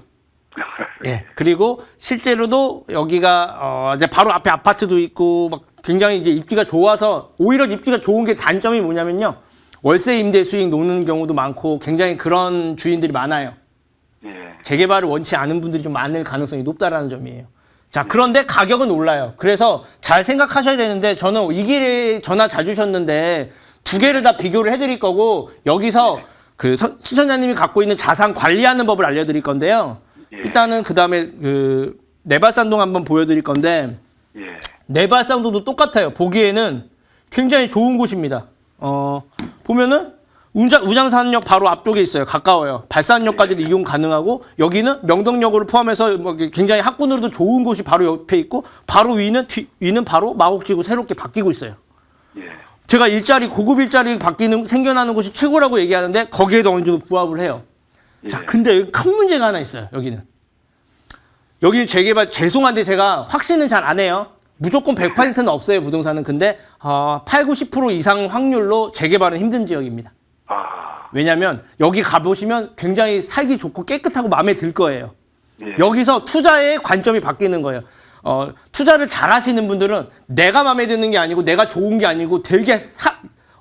Speaker 2: 예. 그리고 실제로도 여기가 이제 바로 앞에 아파트도 있고 막 굉장히 이제 입지가 좋아서 오히려 입지가 좋은 게 단점이 뭐냐면요. 월세 임대 수익 노는 경우도 많고 굉장히 그런 주인들이 많아요.
Speaker 3: 예.
Speaker 2: 재개발을 원치 않은 분들이 좀 많을 가능성이 높다라는 점이에요. 자, 그런데 가격은 올라요. 그래서 잘 생각하셔야 되는데 저는 이 길에 전화 잘 주셨는데 두 개를 다 비교를 해드릴 거고 여기서 그 시청자님이 갖고 있는 자산 관리하는 법을 알려드릴 건데요. 일단은 그 다음에 그 내발산동 한번 보여드릴 건데
Speaker 3: 예.
Speaker 2: 내발산동도 똑같아요. 보기에는 굉장히 좋은 곳입니다. 보면은 우장산역 바로 앞쪽에 있어요. 가까워요. 발산역까지도 이용 가능하고 여기는 명덕역을 포함해서 뭐 굉장히 학군으로도 좋은 곳이 바로 옆에 있고 바로 위는 바로 마곡지구 새롭게 바뀌고 있어요.
Speaker 3: 예.
Speaker 2: 제가 고급 일자리 생겨나는 곳이 최고라고 얘기하는데 거기에도 어느 정도 부합을 해요. 자, 근데 여기 큰 문제가 하나 있어요. 여기는 재개발 죄송한데 제가 확신은 잘 안 해요. 무조건 100%는 없어요. 부동산은. 근데 8, 90% 이상 확률로 재개발은 힘든 지역입니다.
Speaker 3: 아.
Speaker 2: 왜냐하면 여기 가보시면 굉장히 살기 좋고 깨끗하고 마음에 들 거예요.
Speaker 3: 예.
Speaker 2: 여기서 투자의 관점이 바뀌는 거예요. 투자를 잘 하시는 분들은 내가 마음에 드는 게 아니고 내가 좋은 게 아니고 되게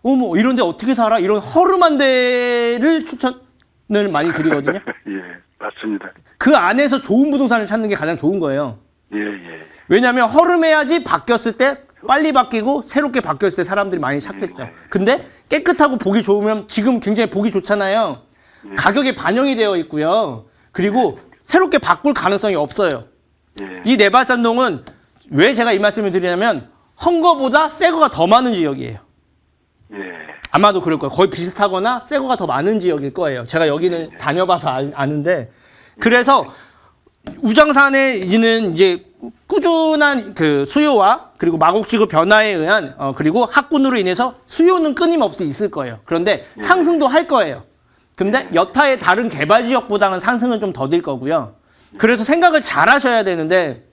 Speaker 2: 어머 이런 데 어떻게 살아? 이런 허름한 데를 추천을 많이 드리거든요.
Speaker 3: 예. 맞습니다.
Speaker 2: 그 안에서 좋은 부동산을 찾는 게 가장 좋은 거예요.
Speaker 3: 예, 예.
Speaker 2: 왜냐하면 허름해야지 바뀌었을 때 빨리 바뀌고 새롭게 바뀌었을 때 사람들이 많이 찾겠죠. 근데 깨끗하고 보기 좋으면 지금 굉장히 보기 좋잖아요. 가격에 반영이 되어 있고요. 그리고 새롭게 바꿀 가능성이 없어요.
Speaker 3: 예.
Speaker 2: 이 내발산동은 왜 제가 이 말씀을 드리냐면 헌 거보다 새 거가 더 많은 지역이에요.
Speaker 3: 예.
Speaker 2: 아마도 그럴 거예요. 거의 비슷하거나 새 거가 더 많은 지역일 거예요. 제가 여기는 다녀봐서 아는데 그래서 우장산에 있는 이제 꾸준한 그 수요와 그리고 마곡지구 변화에 의한 그리고 학군으로 인해서 수요는 끊임없이 있을 거예요. 그런데 상승도 할 거예요. 근데 여타의 다른 개발 지역보다는 상승은 좀 더딜 거고요. 그래서 생각을 잘 하셔야 되는데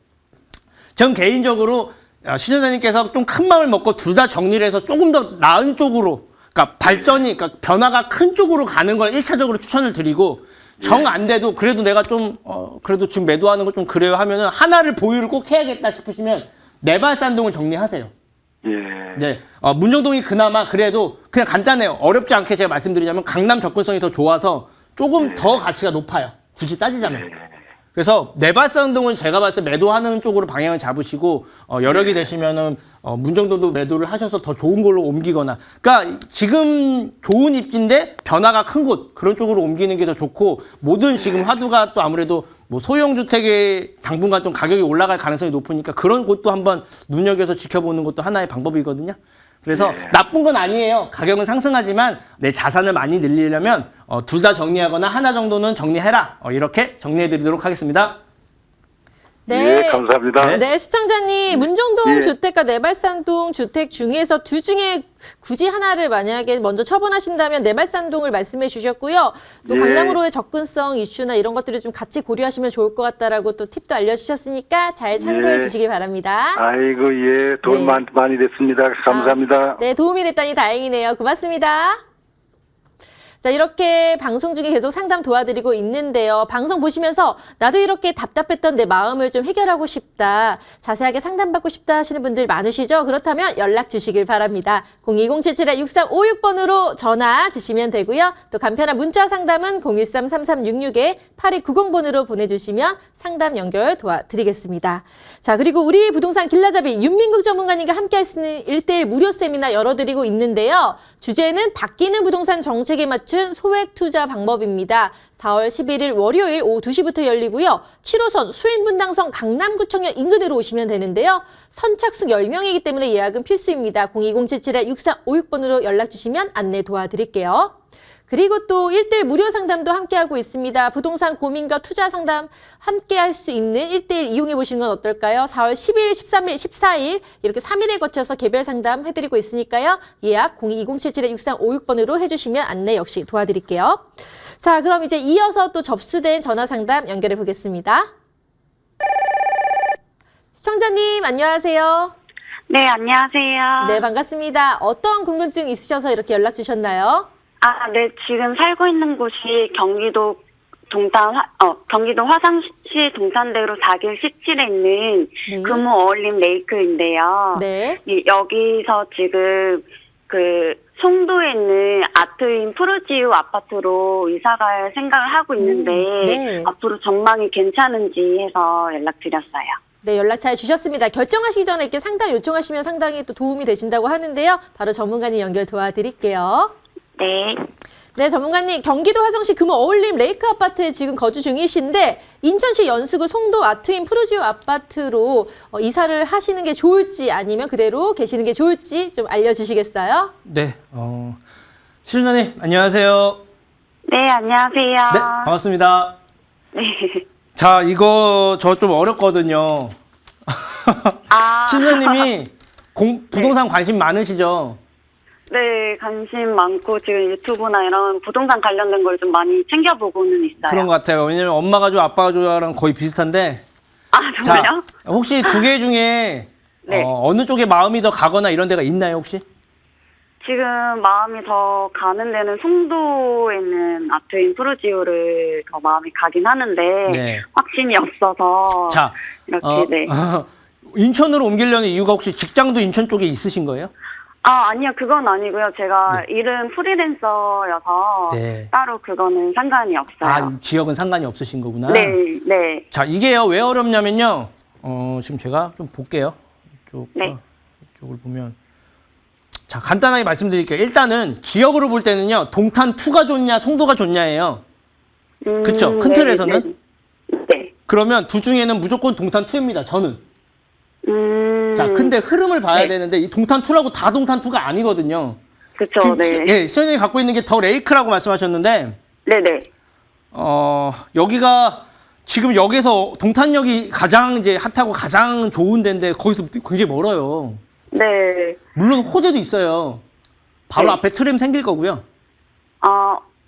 Speaker 2: 전 개인적으로 시청자님께서 좀 큰 마음을 먹고 둘 다 정리를 해서 조금 더 나은 쪽으로 그러니까 그러니까 변화가 큰 쪽으로 가는 걸 1차적으로 추천을 드리고 정 안 돼도 그래도 내가 좀 그래도 지금 매도하는 거 좀 그래요 하면은 하나를 보유를 꼭 해야겠다 싶으시면 내발산동을 정리하세요.
Speaker 3: 예.
Speaker 2: 네, 문정동이 그나마 그래도 그냥 간단해요. 어렵지 않게 제가 말씀드리자면 강남 접근성이 더 좋아서 조금 더 가치가 높아요. 굳이 따지자면. 그래서 내발산동은 제가 봤을 때 매도하는 쪽으로 방향을 잡으시고 여력이 되시면은 문정동도 매도를 하셔서 더 좋은 걸로 옮기거나 그러니까 지금 좋은 입지인데 변화가 큰 곳 그런 쪽으로 옮기는 게 더 좋고 모든 지금 화두가 또 아무래도 뭐 소형 주택의 당분간 좀 가격이 올라갈 가능성이 높으니까 그런 곳도 한번 눈여겨서 지켜보는 것도 하나의 방법이거든요. 그래서 나쁜 건 아니에요. 가격은 상승하지만 내 자산을 많이 늘리려면 둘 다 정리하거나 하나 정도는 정리해라. 이렇게 정리해드리도록 하겠습니다.
Speaker 1: 네.
Speaker 3: 예, 감사합니다.
Speaker 1: 네, 시청자님, 문정동
Speaker 3: 예.
Speaker 1: 주택과 내발산동 주택 중에서 둘 중에 굳이 하나를 만약에 먼저 처분하신다면 내발산동을 말씀해 주셨고요. 또
Speaker 3: 예.
Speaker 1: 강남으로의 접근성 이슈나 이런 것들을 좀 같이 고려하시면 좋을 것 같다라고 또 팁도 알려주셨으니까 잘 참고해
Speaker 3: 예.
Speaker 1: 주시기 바랍니다.
Speaker 3: 아이고, 예. 돈
Speaker 1: 네.
Speaker 3: 많이 됐습니다. 감사합니다.
Speaker 1: 네, 도움이 됐다니 다행이네요. 고맙습니다. 자, 이렇게 방송 중에 계속 상담 도와드리고 있는데요. 방송 보시면서 나도 이렇게 답답했던 내 마음을 좀 해결하고 싶다. 자세하게 상담받고 싶다 하시는 분들 많으시죠? 그렇다면 연락 주시길 바랍니다. 02077-6356번으로 전화 주시면 되고요. 또 간편한 문자 상담은 013-3366-8290번으로 보내주시면 상담 연결 도와드리겠습니다. 자, 그리고 우리 부동산 길라잡이 윤민국 전문가님과 함께 할 수 있는 1:1 무료 세미나 열어드리고 있는데요. 주제는 바뀌는 부동산 정책에 맞춘 소액 투자 방법입니다. 4월 11일 월요일 오후 2시부터 열리고요. 7호선 수인분당선 강남구청역 인근으로 오시면 되는데요. 선착순 10명이기 때문에 예약은 필수입니다. 02077-6356번으로 연락 주시면 안내 도와드릴게요. 그리고 또 1대1 무료 상담도 함께하고 있습니다. 부동산 고민과 투자 상담 함께할 수 있는 1대1 이용해 보시는 건 어떨까요? 4월 10일, 13일, 14일 이렇게 3일에 거쳐서 개별 상담 해드리고 있으니까요. 예약 02-2077-6356번으로 해주시면 안내 역시 도와드릴게요. 자, 그럼 이제 이어서 또 접수된 전화 상담 연결해 보겠습니다. 시청자님 안녕하세요.
Speaker 6: 네, 안녕하세요.
Speaker 1: 네, 반갑습니다. 어떤 궁금증 있으셔서 이렇게 연락 주셨나요?
Speaker 6: 네, 지금 살고 있는 곳이 경기도 경기도 화성시 동탄대로 4길 17에 있는
Speaker 1: 네.
Speaker 6: 금호 어울림 레이크인데요.
Speaker 1: 네.
Speaker 6: 여기서 지금 송도에 있는 아트인 프루지우 아파트로 이사갈 생각을 하고 있는데
Speaker 1: 네.
Speaker 6: 앞으로 전망이 괜찮은지 해서 연락드렸어요.
Speaker 1: 네, 연락 잘 주셨습니다. 결정하시기 전에 이렇게 상담 요청하시면 상당히 또 도움이 되신다고 하는데요. 바로 전문가님 연결 도와드릴게요.
Speaker 6: 네.
Speaker 1: 네, 전문가님, 경기도 화성시 금호 어울림 레이크 아파트에 지금 거주 중이신데 인천시 연수구 송도 아트인 프루지오 아파트로 이사를 하시는 게 좋을지 아니면 그대로 계시는 게 좋을지 좀 알려주시겠어요?
Speaker 2: 네, 시청자님 안녕하세요.
Speaker 6: 네, 안녕하세요.
Speaker 2: 네, 반갑습니다.
Speaker 6: 네.
Speaker 2: 자, 이거 저 좀 어렵거든요. 시청자님이 부동산 관심 많으시죠?
Speaker 6: 네, 관심 많고 지금 유튜브나 이런 부동산 관련된 걸 좀 많이 챙겨보고는 있어요.
Speaker 2: 그런 것 같아요. 왜냐면 엄마가 좋아, 아빠가 좋아랑 거의 비슷한데.
Speaker 6: 정말요?
Speaker 2: 자, 혹시 두 개 중에
Speaker 6: 네.
Speaker 2: 어느 쪽에 마음이 더 가거나 이런 데가 있나요, 혹시?
Speaker 6: 지금 마음이 더 가는 데는 송도에 있는 아트인 프루지오를 더 마음이 가긴 하는데
Speaker 2: 네.
Speaker 6: 확신이 없어서
Speaker 2: 자,
Speaker 6: 이렇게 네.
Speaker 2: 인천으로 옮기려는 이유가 혹시 직장도 인천 쪽에 있으신 거예요?
Speaker 6: 아니요, 그건 아니고요. 제가 일은 프리랜서여서
Speaker 2: 네.
Speaker 6: 따로 그거는 상관이 없어요.
Speaker 2: 지역은 상관이 없으신 거구나.
Speaker 6: 네, 네.
Speaker 2: 자, 이게요, 왜 어렵냐면요. 지금 제가 좀 볼게요.
Speaker 6: 네.
Speaker 2: 이쪽을 보면. 자, 간단하게 말씀드릴게요. 일단은 지역으로 볼 때는요, 동탄2가 좋냐, 송도가 좋냐예요. 그쵸? 큰
Speaker 6: 네,
Speaker 2: 틀에서는.
Speaker 6: 네.
Speaker 2: 그러면 둘 중에는 무조건 동탄2입니다, 저는. 자, 근데 흐름을 봐야
Speaker 6: 네.
Speaker 2: 되는데, 이 동탄2라고 다 동탄2가 아니거든요.
Speaker 6: 그쵸, 네.
Speaker 2: 예, 시청자님이 갖고 있는 게 더 레이크라고 말씀하셨는데,
Speaker 6: 네네.
Speaker 2: 여기가 지금 여기서 동탄역이 가장 이제 핫하고 가장 좋은 데인데, 거기서 굉장히 멀어요.
Speaker 6: 네.
Speaker 2: 물론 호재도 있어요. 바로
Speaker 6: 네.
Speaker 2: 앞에 트램 생길 거고요.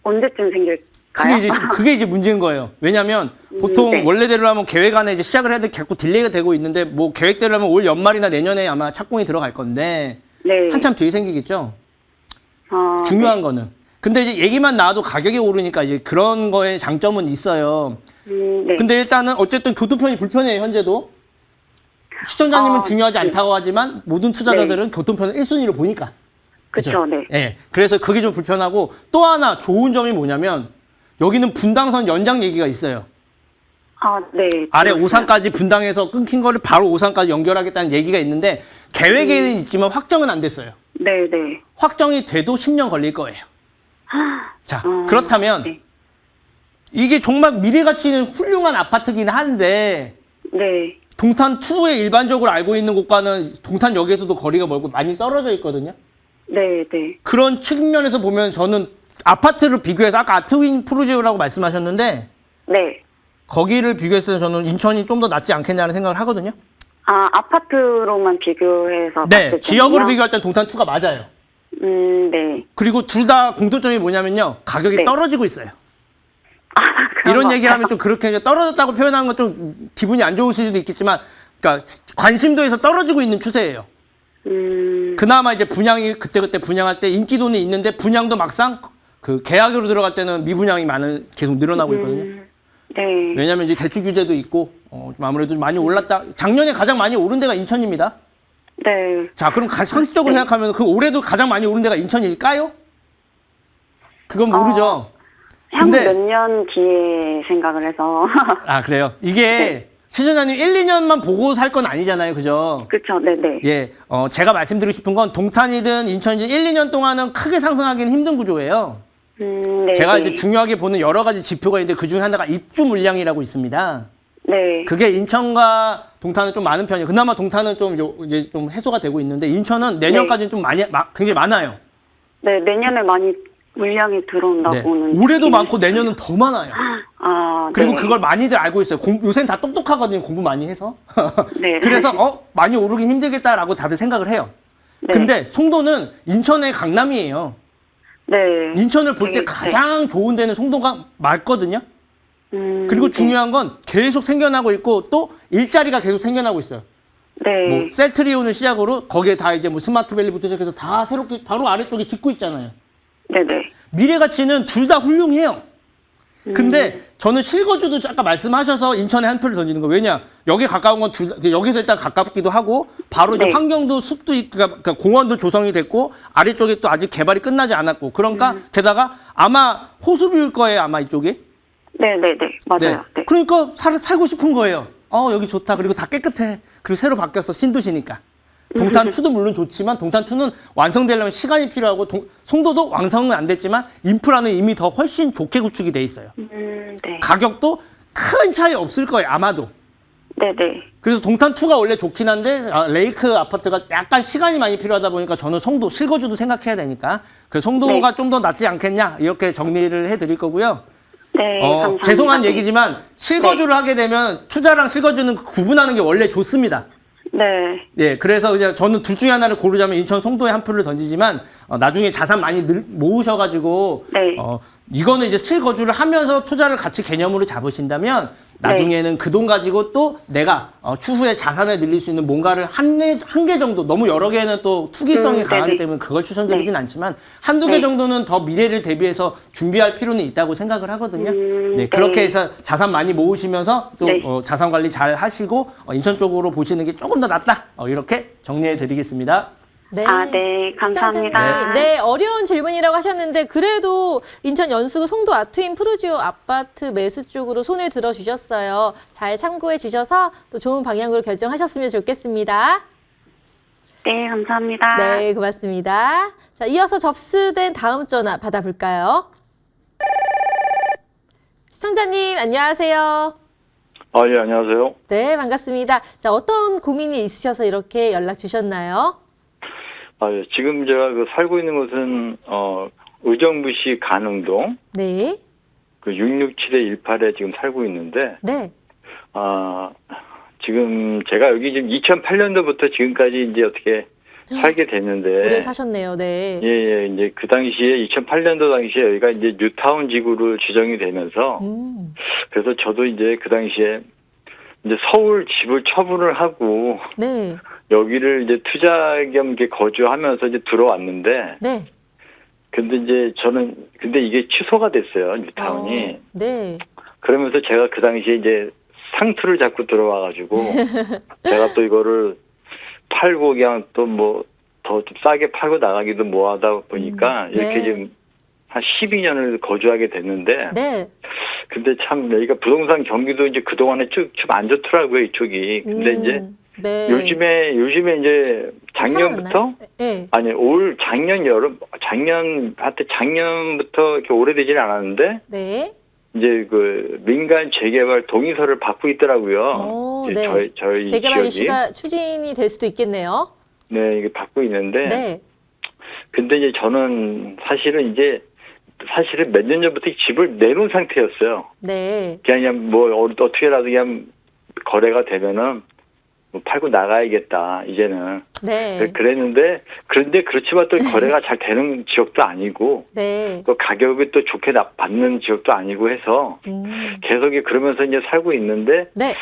Speaker 6: 언제쯤 생길까요?
Speaker 2: 그게 이제 문제인 거예요. 왜냐면 보통
Speaker 6: 네.
Speaker 2: 원래대로 하면 계획 안에 이제 시작을 해야 돼 자꾸 딜레이가 되고 있는데 뭐 계획대로 하면 올 연말이나 내년에 아마 착공이 들어갈 건데
Speaker 6: 네.
Speaker 2: 한참 뒤에 생기겠죠. 중요한 거는. 근데 이제 얘기만 나와도 가격이 오르니까 이제 그런 거에 장점은 있어요.
Speaker 6: 네.
Speaker 2: 근데 일단은 어쨌든 교통편이 불편해요, 현재도. 시청자님은 중요하지 않다고 하지만 모든 투자자들은 교통편을 1순위로 보니까.
Speaker 6: 그쵸, 네.
Speaker 2: 예. 그래서 그게 좀 불편하고 또 하나 좋은 점이 뭐냐면 여기는 분당선 연장 얘기가 있어요.
Speaker 6: 네.
Speaker 2: 아래 오산까지 분당에서 끊긴 거를 바로 오산까지 연결하겠다는 얘기가 있는데 계획에는 있지만 확정은 안 됐어요.
Speaker 6: 네네.
Speaker 2: 확정이 돼도 10년 걸릴 거예요. 자, 그렇다면
Speaker 6: 네.
Speaker 2: 이게 정말 미래가치 있는 훌륭한 아파트긴 한데
Speaker 6: 네.
Speaker 2: 동탄2에 일반적으로 알고 있는 곳과는 동탄역에서도 거리가 멀고 많이 떨어져 있거든요.
Speaker 6: 네, 네.
Speaker 2: 그런 측면에서 보면 저는 아파트를 비교해서 아까 아트윈 프루지오라고 말씀하셨는데
Speaker 6: 네.
Speaker 2: 거기를 비교했을 때 저는 인천이 좀 더 낫지 않겠냐는 생각을 하거든요.
Speaker 6: 아파트로만 비교해서
Speaker 2: 네,
Speaker 6: 봤을
Speaker 2: 지역으로
Speaker 6: 때는요?
Speaker 2: 비교할 때 동탄2가 맞아요.
Speaker 6: 네.
Speaker 2: 그리고 둘 다 공통점이 뭐냐면요. 가격이
Speaker 6: 네.
Speaker 2: 떨어지고 있어요.
Speaker 6: 그런
Speaker 2: 이런
Speaker 6: 것
Speaker 2: 얘기를 하면
Speaker 6: 같아요.
Speaker 2: 좀 그렇게 이제 떨어졌다고 표현하는 건 좀 기분이 안 좋으실 수도 있겠지만 그러니까 관심도에서 떨어지고 있는 추세예요. 그나마 이제 분양이 그때그때 분양할 때 인기도는 있는데 분양도 막상 그 계약으로 들어갈 때는 미분양이 계속 늘어나고 있거든요.
Speaker 6: 네.
Speaker 2: 왜냐하면 이제 대출 규제도 있고 좀 아무래도 많이 올랐다. 작년에 가장 많이 오른 데가 인천입니다.
Speaker 6: 네.
Speaker 2: 자, 그럼 상식적으로 생각하면 그 올해도 가장 많이 오른 데가 인천일까요? 그건 모르죠. 근데-
Speaker 6: 향후 몇 년 뒤에 생각을 해서.
Speaker 2: 그래요. 이게 시청자님 1, 2년만 보고 살 건 아니잖아요. 그죠?
Speaker 6: 그쵸, 네네.
Speaker 2: 예, 제가 말씀드리고 싶은 건 동탄이든 인천이든 1, 2년 동안은 크게 상승하기는 힘든 구조예요.
Speaker 6: 네.
Speaker 2: 제가
Speaker 6: 네.
Speaker 2: 이제 중요하게 보는 여러 가지 지표가 있는데 그 중에 하나가 입주 물량이라고 있습니다.
Speaker 6: 네.
Speaker 2: 그게 인천과 동탄은 좀 많은 편이에요. 그나마 동탄은 이제 좀 해소가 되고 있는데 인천은 내년까지는 좀 굉장히 많아요.
Speaker 6: 네, 내년에 많이 물량이
Speaker 2: 네.
Speaker 6: 들어온다고는.
Speaker 2: 올해도
Speaker 6: 듣기는
Speaker 2: 많고 내년은 더 많아요.
Speaker 6: 아,
Speaker 2: 그리고
Speaker 6: 네.
Speaker 2: 그걸 많이들 알고 있어요. 요새는 다 똑똑하거든요. 공부 많이 해서.
Speaker 6: 네.
Speaker 2: 그래서 많이 오르긴 힘들겠다라고 다들 생각을 해요.
Speaker 6: 네.
Speaker 2: 근데 송도는 인천의 강남이에요.
Speaker 6: 네.
Speaker 2: 인천을 볼 때
Speaker 6: 네.
Speaker 2: 가장 좋은 데는 송도가 맞거든요. 그리고
Speaker 6: 네.
Speaker 2: 중요한 건 계속 생겨나고 있고 또 일자리가 계속 생겨나고 있어요.
Speaker 6: 네.
Speaker 2: 뭐 셀트리온을 시작으로 거기에 다 이제 뭐 스마트밸리부터 시작해서 다 새롭게 바로 아래쪽에 짓고 있잖아요.
Speaker 6: 네네.
Speaker 2: 미래 가치는 둘 다 훌륭해요. 근데 저는 실거주도 아까 말씀하셔서 인천에 한 표를 던지는 거. 왜냐? 여기 가까운 건 여기서 일단 가깝기도 하고 바로 이제
Speaker 6: 네.
Speaker 2: 환경도 숲도 그러니까 공원도 조성이 됐고 아래쪽에 또 아직 개발이 끝나지 않았고 그러니까 게다가 아마 호수뷰일 거예요. 아마 이쪽이.
Speaker 6: 네네네. 맞아요. 네.
Speaker 2: 그러니까 살고 싶은 거예요. 여기 좋다. 그리고 다 깨끗해. 그리고 새로 바뀌었어. 신도시니까. 동탄2도 물론 좋지만 동탄2는 완성되려면 시간이 필요하고 송도도 완성은 안 됐지만 인프라는 이미 더 훨씬 좋게 구축이 돼 있어요.
Speaker 6: 네.
Speaker 2: 가격도 큰 차이 없을 거예요. 아마도.
Speaker 6: 네네.
Speaker 2: 그래서 동탄2가 원래 좋긴 한데 레이크 아파트가 약간 시간이 많이 필요하다 보니까 저는 송도 실거주도 생각해야 되니까 그 송도가
Speaker 6: 네.
Speaker 2: 좀 더 낫지 않겠냐 이렇게 정리를 해드릴 거고요.
Speaker 6: 네. 감사합니다.
Speaker 2: 죄송한 얘기지만 실거주를 하게 되면 투자랑 실거주는 구분하는 게 원래 좋습니다.
Speaker 6: 네.
Speaker 2: 예, 그래서 그냥 저는 둘 중에 하나를 고르자면 인천 송도에 한 표를 던지지만 나중에 자산 많이 모으셔가지고
Speaker 6: 네.
Speaker 2: 이거는 이제 실거주를 하면서 투자를 같이 개념으로 잡으신다면 나중에는 그 돈 가지고 또 내가 추후에 자산을 늘릴 수 있는 뭔가를 한 개 정도 너무 여러 개는 또 투기성이 강하기
Speaker 6: 네네.
Speaker 2: 때문에 그걸 추천드리진
Speaker 6: 네.
Speaker 2: 않지만 한두 개
Speaker 6: 네.
Speaker 2: 정도는 더 미래를 대비해서 준비할 필요는 있다고 생각을 하거든요. 네,
Speaker 6: 네.
Speaker 2: 그렇게 해서 자산 많이 모으시면서 또
Speaker 6: 네.
Speaker 2: 자산 관리 잘 하시고 인천 쪽으로 보시는 게 조금 더 낫다. 이렇게 정리해 드리겠습니다.
Speaker 1: 네.
Speaker 6: 아, 네. 감사합니다.
Speaker 1: 시청자님, 네, 어려운 질문이라고 하셨는데 그래도 인천 연수구 송도 아트인 프루지오 아파트 매수 쪽으로 손을 들어 주셨어요. 잘 참고해 주셔서 또 좋은 방향으로 결정하셨으면 좋겠습니다.
Speaker 6: 네, 감사합니다.
Speaker 1: 네, 고맙습니다. 자, 이어서 접수된 다음 전화 받아볼까요? 시청자님, 안녕하세요.
Speaker 5: 예, 안녕하세요.
Speaker 1: 네, 반갑습니다. 자, 어떤 고민이 있으셔서 이렇게 연락 주셨나요?
Speaker 5: 예, 지금 제가 살고 있는 곳은, 의정부시 가능동,
Speaker 1: 네,
Speaker 5: 667-18에 지금 살고 있는데,
Speaker 1: 네,
Speaker 5: 지금 제가 여기 지금 2008년도부터 지금까지 이제 어떻게 살게 됐는데,
Speaker 1: 오래 사셨네요. 네.
Speaker 5: 예, 이제 그 당시에 2008년도 당시에 여기가 이제 뉴타운 지구로 지정이 되면서 그래서 저도 이제 그 당시에 이제 서울 집을 처분을 하고
Speaker 1: 네,
Speaker 5: 여기를 이제 투자 겸 이렇게 거주하면서 이제 들어왔는데
Speaker 1: 네.
Speaker 5: 근데 이게 취소가 됐어요, 뉴타운이.
Speaker 1: 네.
Speaker 5: 그러면서 제가 그 당시에 이제 상투를 잡고 들어와가지고 제가 또 이거를 팔고 그냥 또 뭐 더 좀 싸게 팔고 나가기도 뭐하다 보니까 이렇게
Speaker 1: 네.
Speaker 5: 지금 한 12년을 거주하게 됐는데
Speaker 1: 네.
Speaker 5: 근데 참 여기가 부동산 경기도 이제 그동안에 좀 안 좋더라고요, 이쪽이. 근데 이제
Speaker 1: 네.
Speaker 5: 요즘에 이제 작년부터
Speaker 1: 살아났나요? 네.
Speaker 5: 아니 작년부터 이렇게 오래되지는 않았는데
Speaker 1: 네.
Speaker 5: 이제 그 민간 재개발 동의서를 받고 있더라고요. 이제
Speaker 1: 네.
Speaker 5: 저희
Speaker 1: 재개발
Speaker 5: 지역이.
Speaker 1: 이슈가 추진이 될 수도 있겠네요.
Speaker 5: 네, 이게 받고 있는데.
Speaker 1: 네.
Speaker 5: 근데 이제 저는 사실은 몇 년 전부터 집을 내놓은 상태였어요.
Speaker 1: 네.
Speaker 5: 그냥 뭐 어떻게라도 그냥 거래가 되면은 뭐 팔고 나가야겠다 이제는.
Speaker 1: 네.
Speaker 5: 그랬는데 그런데 그렇지만 또 거래가 잘 되는 지역도 아니고
Speaker 1: 네.
Speaker 5: 또 가격이 또 좋게 받는 지역도 아니고 해서 계속 그러면서 이제 살고 있는데
Speaker 1: 네.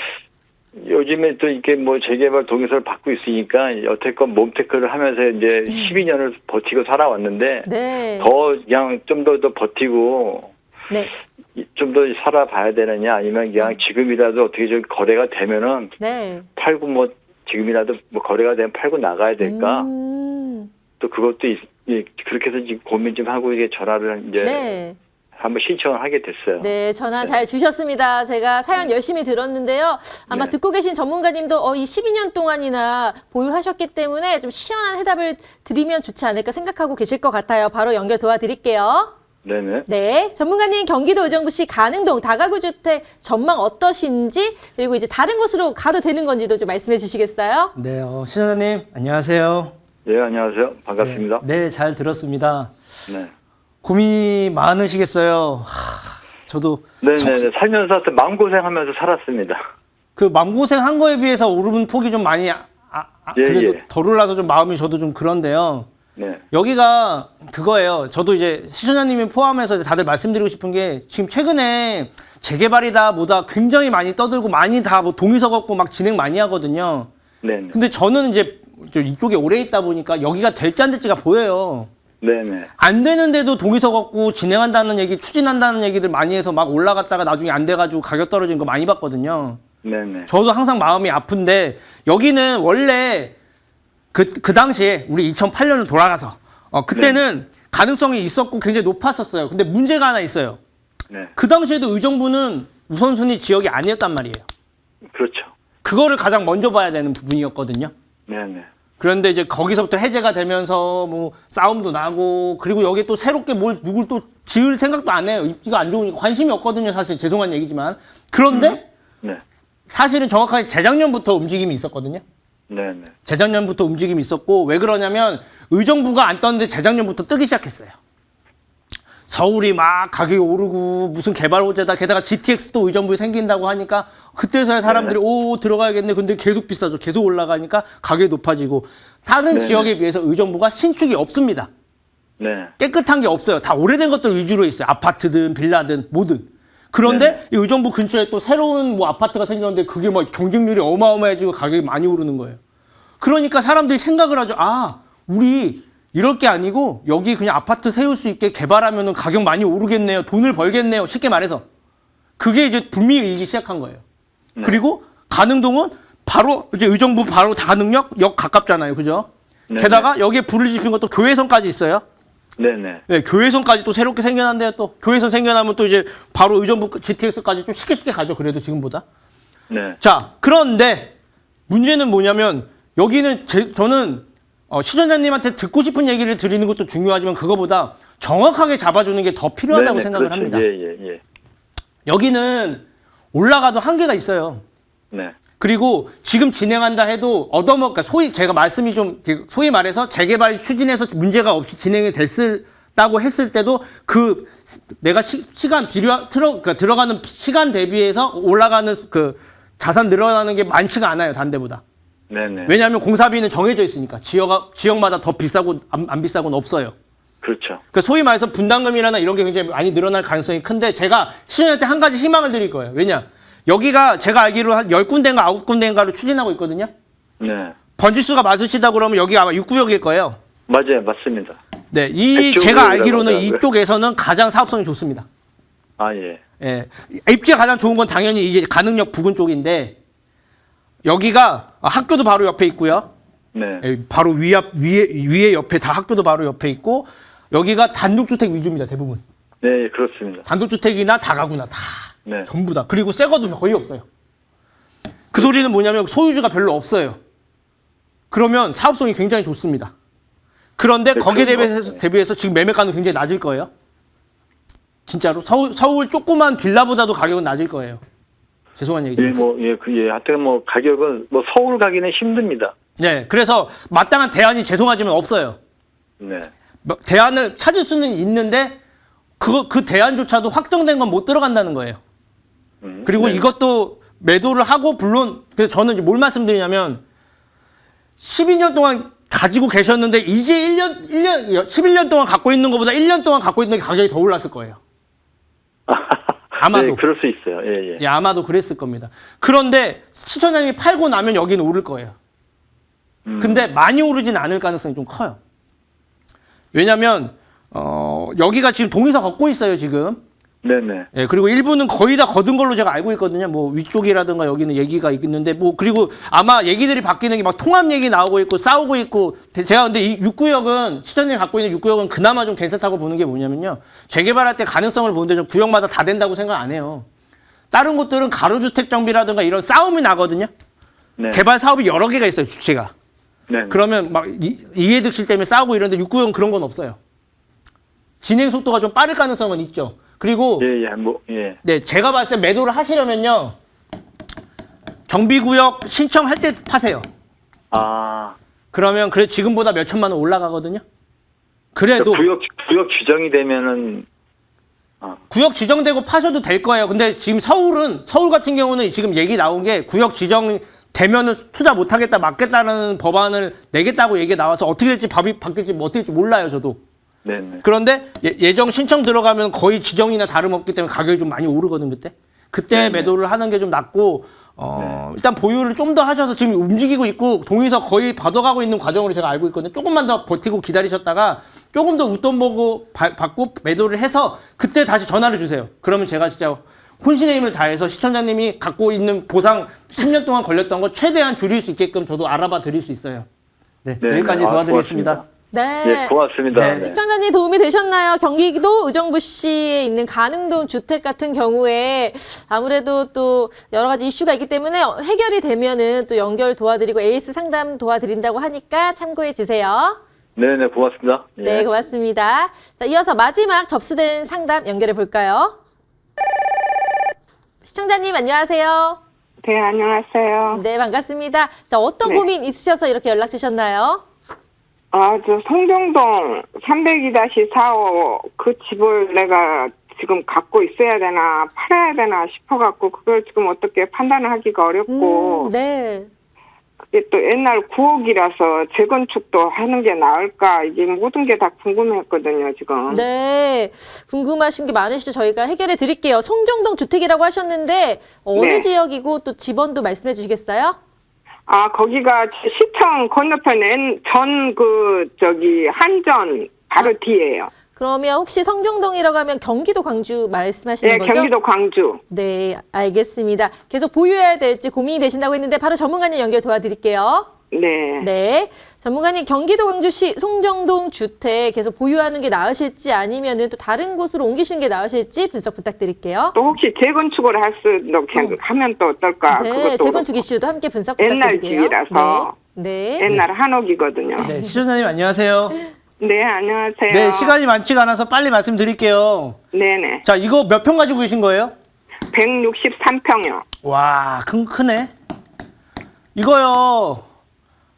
Speaker 5: 요즘에 또 이렇게 뭐 재개발 동의서를 받고 있으니까 여태껏 몸테크를 하면서 이제 12년을 버티고 살아왔는데
Speaker 1: 네.
Speaker 5: 더 그냥 좀 더 버티고
Speaker 1: 네.
Speaker 5: 좀 더 살아봐야 되느냐 아니면 그냥 지금이라도 어떻게 좀 거래가 되면은
Speaker 1: 네.
Speaker 5: 팔고 뭐 지금이라도 뭐 거래가 되면 팔고 나가야 될까 또 그것도 그렇게 해서 지금 고민 좀 하고 이게 전화를 이제
Speaker 1: 네.
Speaker 5: 한번 신청을 하게 됐어요.
Speaker 1: 네, 전화 잘 주셨습니다. 제가 사연 열심히 들었는데요. 아마
Speaker 5: 네.
Speaker 1: 듣고 계신 전문가님도 이 12년 동안이나 보유하셨기 때문에 좀 시원한 해답을 드리면 좋지 않을까 생각하고 계실 것 같아요. 바로 연결 도와드릴게요.
Speaker 5: 네네.
Speaker 1: 네, 전문가님 경기도 의정부시 가능동 다가구 주택 전망 어떠신지 그리고 이제 다른 곳으로 가도 되는 건지도 좀 말씀해 주시겠어요?
Speaker 2: 네, 시청자님 안녕하세요.
Speaker 5: 네, 안녕하세요. 반갑습니다.
Speaker 2: 네, 잘 들었습니다.
Speaker 5: 네.
Speaker 2: 고민이 많으시겠어요. 저도
Speaker 5: 네네네. 살면서 하여튼 마음고생하면서 살았습니다.
Speaker 2: 그 마음고생 한 거에 비해서 오르는 폭이 좀 많이 그래도
Speaker 5: 예.
Speaker 2: 덜 올라서 좀 마음이 저도 좀 그런데요.
Speaker 5: 네.
Speaker 2: 여기가 그거예요. 저도 이제 시청자님이 포함해서 다들 말씀드리고 싶은 게 지금 최근에 재개발이다 뭐다 굉장히 많이 떠들고 많이 다 뭐 동의서 걷고 막 진행 많이 하거든요.
Speaker 5: 네네.
Speaker 2: 근데 저는 이제 이쪽에 오래 있다 보니까 여기가 될지 안 될지가 보여요.
Speaker 5: 네네.
Speaker 2: 안 되는데도 동의서 걷고 진행한다는 얘기, 추진한다는 얘기들 많이 해서 막 올라갔다가 나중에 안 돼가지고 가격 떨어지는 거 많이 봤거든요.
Speaker 5: 네네.
Speaker 2: 저도 항상 마음이 아픈데 여기는 원래 그 당시에 우리 2008년을 돌아가서 그때는 가능성이 있었고 굉장히 높았었어요. 근데 문제가 하나 있어요.
Speaker 5: 네.
Speaker 2: 그 당시에도 의정부는 우선순위 지역이 아니었단 말이에요.
Speaker 5: 그렇죠.
Speaker 2: 그거를 가장 먼저 봐야 되는 부분이었거든요.
Speaker 5: 네네.
Speaker 2: 그런데 이제 거기서부터 해제가 되면서 뭐 싸움도 나고 그리고 여기 또 새롭게 누굴 또 지을 생각도 안 해요. 입지가 안 좋으니까 관심이 없거든요. 사실 죄송한 얘기지만. 그런데
Speaker 5: 네.
Speaker 2: 사실은 정확하게 재작년부터 움직임이 있었거든요.
Speaker 5: 네네.
Speaker 2: 재작년부터 움직임이 있었고 왜 그러냐면 의정부가 안 떴는데 재작년부터 뜨기 시작했어요. 서울이 막 가격이 오르고 무슨 개발 호재다. 게다가 GTX도 의정부에 생긴다고 하니까 그때서야 사람들이 오 들어가야겠네. 근데 계속 비싸죠. 계속 올라가니까 가격이 높아지고 다른
Speaker 5: 네네.
Speaker 2: 지역에 비해서 의정부가 신축이 없습니다.
Speaker 5: 네.
Speaker 2: 깨끗한 게 없어요. 다 오래된 것들 위주로 있어요. 아파트든 빌라든 뭐든. 그런데 이 의정부 근처에 또 새로운 뭐 아파트가 생겼는데 그게 막 경쟁률이 어마어마해지고 가격이 많이 오르는 거예요. 그러니까 사람들이 생각을 하죠. 아, 우리 이럴 게 아니고 여기 그냥 아파트 세울 수 있게 개발하면은 가격 많이 오르겠네요. 돈을 벌겠네요. 쉽게 말해서. 그게 이제 붐이 일기 시작한 거예요. 그리고 가능동은 바로 이제 의정부 바로 가능역 역 가깝잖아요. 그죠?
Speaker 5: 네네.
Speaker 2: 게다가 여기에 불을 지핀 것도 교외선까지 있어요.
Speaker 5: 네네.
Speaker 2: 네, 교외선까지 또 새롭게 생겨난대요. 또 교외선 생겨나면 또 이제 바로 의정부 GTX까지 좀 쉽게 가죠. 그래도 지금보다.
Speaker 5: 네.
Speaker 2: 자, 그런데 문제는 뭐냐면 여기는 저는 시청자님한테 듣고 싶은 얘기를 드리는 것도 중요하지만 그거보다 정확하게 잡아주는 게 더 필요하다고
Speaker 5: 네네,
Speaker 2: 생각을
Speaker 5: 그렇죠.
Speaker 2: 합니다.
Speaker 5: 예.
Speaker 2: 여기는 올라가도 한계가 있어요.
Speaker 5: 네.
Speaker 2: 그리고 지금 진행한다 해도 그러니까 제가 말씀이 좀 소위 말해서 재개발 추진해서 문제가 없이 진행이 됐다고 했을 때도 내가 시간 그러니까 들어가는 시간 대비해서 올라가는 그 자산 늘어나는 게 많지가 않아요. 다른 데보다.
Speaker 5: 네네.
Speaker 2: 왜냐하면 공사비는 정해져 있으니까 지역마다 더 비싸고 안 비싸고는 없어요.
Speaker 5: 그렇죠.
Speaker 2: 그 소위 말해서 분담금이나 이런 게 굉장히 많이 늘어날 가능성이 큰데 제가 시청자한테 한 가지 희망을 드릴 거예요. 왜냐? 여기가 제가 알기로 한 10군데인가 9군데인가를 추진하고 있거든요.
Speaker 5: 네.
Speaker 2: 번지수가 맞으시다 그러면 여기 아마 6구역일 거예요.
Speaker 5: 맞아요. 맞습니다.
Speaker 2: 네,
Speaker 5: 그쪽으로
Speaker 2: 제가 알기로는
Speaker 5: 올라가더라고요.
Speaker 2: 이쪽에서는 가장 사업성이 좋습니다.
Speaker 5: 아, 예.
Speaker 2: 예. 입지가 가장 좋은 건 당연히 이제 가능역 부근 쪽인데 여기가 학교도 바로 옆에 있고요.
Speaker 5: 네.
Speaker 2: 예, 바로 위에 옆에 다 학교도 바로 옆에 있고 여기가 단독주택 위주입니다. 대부분.
Speaker 5: 네, 그렇습니다.
Speaker 2: 단독주택이나 다가구나 다.
Speaker 5: 네.
Speaker 2: 전부 다. 그리고 새 거도 거의 없어요. 그 소리는 뭐냐면 소유주가 별로 없어요. 그러면 사업성이 굉장히 좋습니다. 그런데 거기에 대비해서 지금 매매가는 굉장히 낮을 거예요. 진짜로. 서울 조그만 빌라보다도 가격은 낮을 거예요. 죄송한
Speaker 5: 예,
Speaker 2: 얘기죠.
Speaker 5: 하여튼 가격은 서울 가기는 힘듭니다.
Speaker 2: 네. 그래서 마땅한 대안이 죄송하지만 없어요.
Speaker 5: 네.
Speaker 2: 대안을 찾을 수는 있는데 그 대안조차도 확정된 건 못 들어간다는 거예요. 그리고
Speaker 5: 네.
Speaker 2: 이것도 매도를 하고 물론 그래서 저는 이제 뭘 말씀드리냐면 12년 동안 가지고 계셨는데 이제 11년 동안 갖고 있는 것보다 1년 동안 갖고 있는 게 가격이 더 올랐을 거예요. 아마도.
Speaker 5: 네, 그럴 수 있어요. 예.
Speaker 2: 예, 아마도 그랬을 겁니다. 그런데 시청자님이 팔고 나면 여기는 오를 거예요. 근데 많이 오르진 않을 가능성이 좀 커요. 왜냐면 여기가 지금 동의서 걷고 있어요, 지금.
Speaker 5: 네네.
Speaker 2: 예, 그리고 일부는 거의 다 거둔 걸로 제가 알고 있거든요. 뭐 위쪽이라든가 여기는 얘기가 있는데 그리고 아마 얘기들이 바뀌는 게 막 통합 얘기 나오고 있고 싸우고 있고 제가 근데 이 6구역은 시청자님이 갖고 있는 6구역은 그나마 좀 괜찮다고 보는 게 뭐냐면요. 재개발할 때 가능성을 보는데 좀 구역마다 다 된다고 생각 안 해요. 다른 곳들은 가로주택 정비라든가 이런 싸움이 나거든요.
Speaker 5: 네.
Speaker 2: 개발 사업이 여러 개가 있어요, 주체가.
Speaker 5: 네.
Speaker 2: 그러면 막 이해득실 때문에 싸우고 이러는데 6구역은 그런 건 없어요. 진행 속도가 좀 빠를 가능성은 있죠. 그리고
Speaker 5: 예.
Speaker 2: 네, 제가 봤을 때 매도를 하시려면요. 정비구역 신청할 때 파세요.
Speaker 5: 아,
Speaker 2: 그러면 지금보다 몇 천만 원 올라가거든요. 그래도
Speaker 5: 구역 지정이 되면은
Speaker 2: 구역 지정되고 파셔도 될 거예요. 근데 지금 서울 같은 경우는 지금 얘기 나온 게 구역 지정 되면은 투자 못 하겠다, 막겠다는 법안을 내겠다고 얘기 나와서 어떻게 될지 법이 바뀔지 뭐 어떻게 될지 몰라요, 저도.
Speaker 5: 네네.
Speaker 2: 그런데 예정 신청 들어가면 거의 지정이나 다름없기 때문에 가격이 좀 많이 오르거든, 그때 매도를 하는 게 좀 낫고, 일단 보유를 좀 더 하셔서 지금 움직이고 있고, 동의서 거의 받아가고 있는 과정으로 제가 알고 있거든요. 조금만 더 버티고 기다리셨다가, 조금 더 웃돈 보고 받고 매도를 해서, 그때 다시 전화를 주세요. 그러면 제가 진짜 혼신의 힘을 다해서 시청자님이 갖고 있는 보상 10년 동안 걸렸던 거 최대한 줄일 수 있게끔 저도 알아봐 드릴 수 있어요. 네,
Speaker 5: 네,
Speaker 2: 여기까지
Speaker 5: 네.
Speaker 2: 도와드리겠습니다.
Speaker 5: 고맙습니다.
Speaker 1: 네.
Speaker 5: 예, 고맙습니다.
Speaker 2: 네.
Speaker 5: 네.
Speaker 1: 시청자님 도움이 되셨나요? 경기도 의정부시에 있는 가능동 주택 같은 경우에 아무래도 또 여러 가지 이슈가 있기 때문에 해결이 되면은 또 연결 도와드리고 AS 상담 도와드린다고 하니까 참고해 주세요.
Speaker 5: 네네, 고맙습니다. 예.
Speaker 1: 네, 고맙습니다. 자, 이어서 마지막 접수된 상담 연결해 볼까요? 시청자님 안녕하세요.
Speaker 7: 네, 안녕하세요.
Speaker 1: 네, 반갑습니다. 자, 어떤
Speaker 7: 네.
Speaker 1: 고민 있으셔서 이렇게 연락 주셨나요?
Speaker 7: 저 성정동 302-45 그 집을 내가 지금 갖고 있어야 되나 팔아야 되나 싶어갖고 그걸 지금 어떻게 판단을 하기가 어렵고
Speaker 1: 네.
Speaker 7: 그게 또 옛날 구옥이라서 재건축도 하는 게 나을까 이게 모든 게 다 궁금했거든요, 지금.
Speaker 1: 네, 궁금하신 게 많으시죠? 저희가 해결해 드릴게요. 송정동 주택이라고 하셨는데 어느
Speaker 7: 네.
Speaker 1: 지역이고 또 집원도 말씀해 주시겠어요?
Speaker 7: 거기가 시청 건너편에 한전 바로 뒤에요.
Speaker 1: 그러면 혹시 성정동이라고 하면 경기도 광주 말씀하시는
Speaker 7: 네,
Speaker 1: 거죠?
Speaker 7: 경기도 광주.
Speaker 1: 네, 알겠습니다. 계속 보유해야 될지 고민이 되신다고 했는데 바로 전문가님 연결 도와드릴게요.
Speaker 7: 네.
Speaker 1: 네, 전문가님 경기도 광주시 송정동 주택 계속 보유하는 게 나으실지 아니면은 또 다른 곳으로 옮기시는 게 나으실지 분석 부탁드릴게요.
Speaker 7: 또 혹시 재건축을 하면 또 어떨까?
Speaker 1: 네,
Speaker 7: 그것도
Speaker 1: 재건축 이슈도 함께 분석
Speaker 7: 옛날
Speaker 1: 부탁드릴게요.
Speaker 7: 집이라서.
Speaker 1: 네.
Speaker 7: 옛날 한옥이거든요.
Speaker 2: 네, 시청자님 안녕하세요.
Speaker 7: 네, 안녕하세요.
Speaker 2: 네, 시간이 많지가 않아서 빨리 말씀드릴게요.
Speaker 7: 네네.
Speaker 2: 자, 이거 몇 평 가지고 계신 거예요?
Speaker 7: 163평이요.
Speaker 2: 와, 크네. 이거요.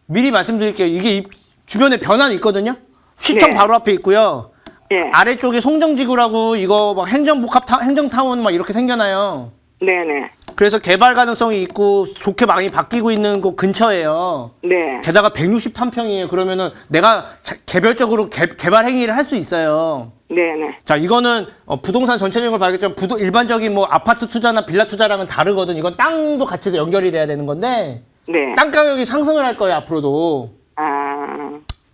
Speaker 2: 미리 말씀드릴게요. 이게 주변에 변환이 있거든요. 시청
Speaker 7: 네.
Speaker 2: 바로 앞에 있고요.
Speaker 7: 예.
Speaker 2: 아래쪽에 송정지구라고 이거 막 행정타운 막 이렇게 생겨나요.
Speaker 7: 네네.
Speaker 2: 그래서 개발 가능성이 있고 좋게 많이 바뀌고 있는 곳 근처예요.
Speaker 7: 네.
Speaker 2: 게다가 163평이에요. 그러면은 내가 개별적으로 개발 행위를 할 수 있어요.
Speaker 7: 네네.
Speaker 2: 자, 이거는 부동산 전체적으로 봐야겠지만 일반적인 뭐 아파트 투자나 빌라 투자랑은 다르거든. 이건 땅도 같이 연결이 돼야 되는 건데
Speaker 7: 네.
Speaker 2: 땅 가격이 상승을 할 거예요, 앞으로도.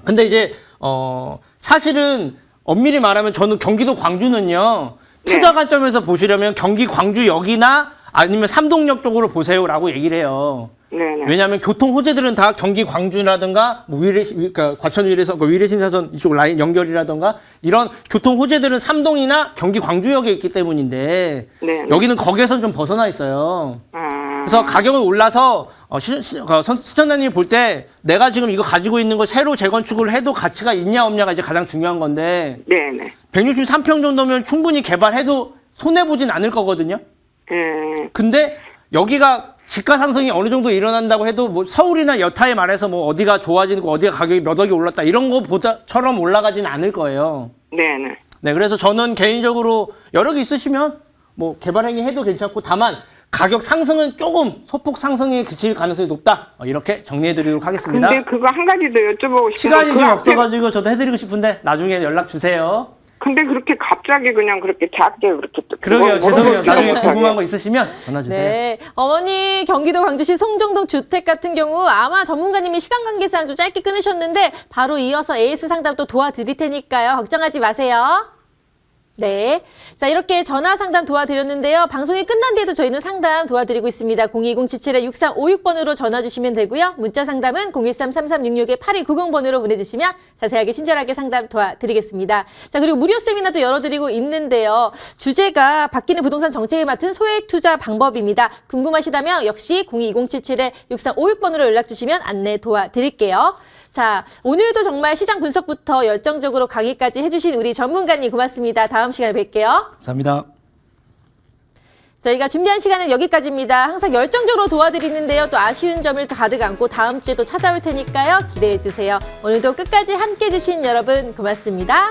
Speaker 2: 근데 이제 사실은 엄밀히 말하면 저는 경기도 광주는요. 투자 관점에서 보시려면 경기 광주역이나 아니면 삼동역 쪽으로 보세요라고 얘기를 해요.
Speaker 7: 네네.
Speaker 2: 왜냐하면 교통 호재들은 다 경기 광주라든가 뭐 그러니까 과천 위례선, 위례신사선 이쪽 라인 연결이라든가 이런 교통 호재들은 삼동이나 경기 광주역에 있기 때문인데
Speaker 7: 네.
Speaker 2: 여기는 거기에선 좀 벗어나 있어요. 그래서 가격이 올라서 시청자님이 볼 때 내가 지금 이거 가지고 있는 걸 새로 재건축을 해도 가치가 있냐 없냐가 이제 가장 중요한 건데
Speaker 7: 네네.
Speaker 2: 163평 정도면 충분히 개발해도 손해보진 않을 거거든요. 근데 여기가 집가 상승이 어느 정도 일어난다고 해도 뭐 서울이나 여타에 말해서 뭐 어디가 좋아지는 거 어디가 가격이 몇 억이 올랐다 이런 거보다처럼 올라가지는 않을 거예요.
Speaker 7: 네네.
Speaker 2: 네, 그래서 저는 개인적으로 여러 개 있으시면 뭐 개발 행위 해도 괜찮고 다만 가격 상승은 조금 소폭 상승에 그칠 가능성이 높다. 이렇게 정리해드리도록 하겠습니다.
Speaker 7: 근데 그거 한 가지 더 여쭤보고 싶어요.
Speaker 2: 시간이 좀 없어가지고 저도 해드리고 싶은데 나중에 연락 주세요.
Speaker 7: 근데 그렇게 갑자기 그냥 그렇게 작게 그렇게 또
Speaker 2: 그러게요.
Speaker 7: 그걸
Speaker 2: 죄송해요.
Speaker 7: 물어보지도
Speaker 2: 나중에
Speaker 7: 못하게.
Speaker 2: 궁금한 거 있으시면 전화 주세요.
Speaker 1: 네. 어머니, 경기도 광주시 송정동 주택 같은 경우 아마 전문가님이 시간 관계상 좀 짧게 끊으셨는데 바로 이어서 AS 상담 또 도와드릴 테니까요. 걱정하지 마세요. 네. 자, 이렇게 전화 상담 도와드렸는데요. 방송이 끝난 뒤에도 저희는 상담 도와드리고 있습니다. 02077-6356번으로 전화 주시면 되고요. 문자 상담은 013-3366-8290번으로 보내주시면 자세하게 친절하게 상담 도와드리겠습니다. 자, 그리고 무료 세미나도 열어드리고 있는데요. 주제가 바뀌는 부동산 정책에 맡은 소액 투자 방법입니다. 궁금하시다면 역시 02077-6356번으로 연락 주시면 안내 도와드릴게요. 자, 오늘도 정말 시장 분석부터 열정적으로 강의까지 해주신 우리 전문가님 고맙습니다. 다음 시간에 뵐게요.
Speaker 2: 감사합니다.
Speaker 1: 저희가 준비한 시간은 여기까지입니다. 항상 열정적으로 도와드리는데요. 또 아쉬운 점을 가득 안고 다음 주에 또 찾아올 테니까요. 기대해 주세요. 오늘도 끝까지 함께해 주신 여러분 고맙습니다.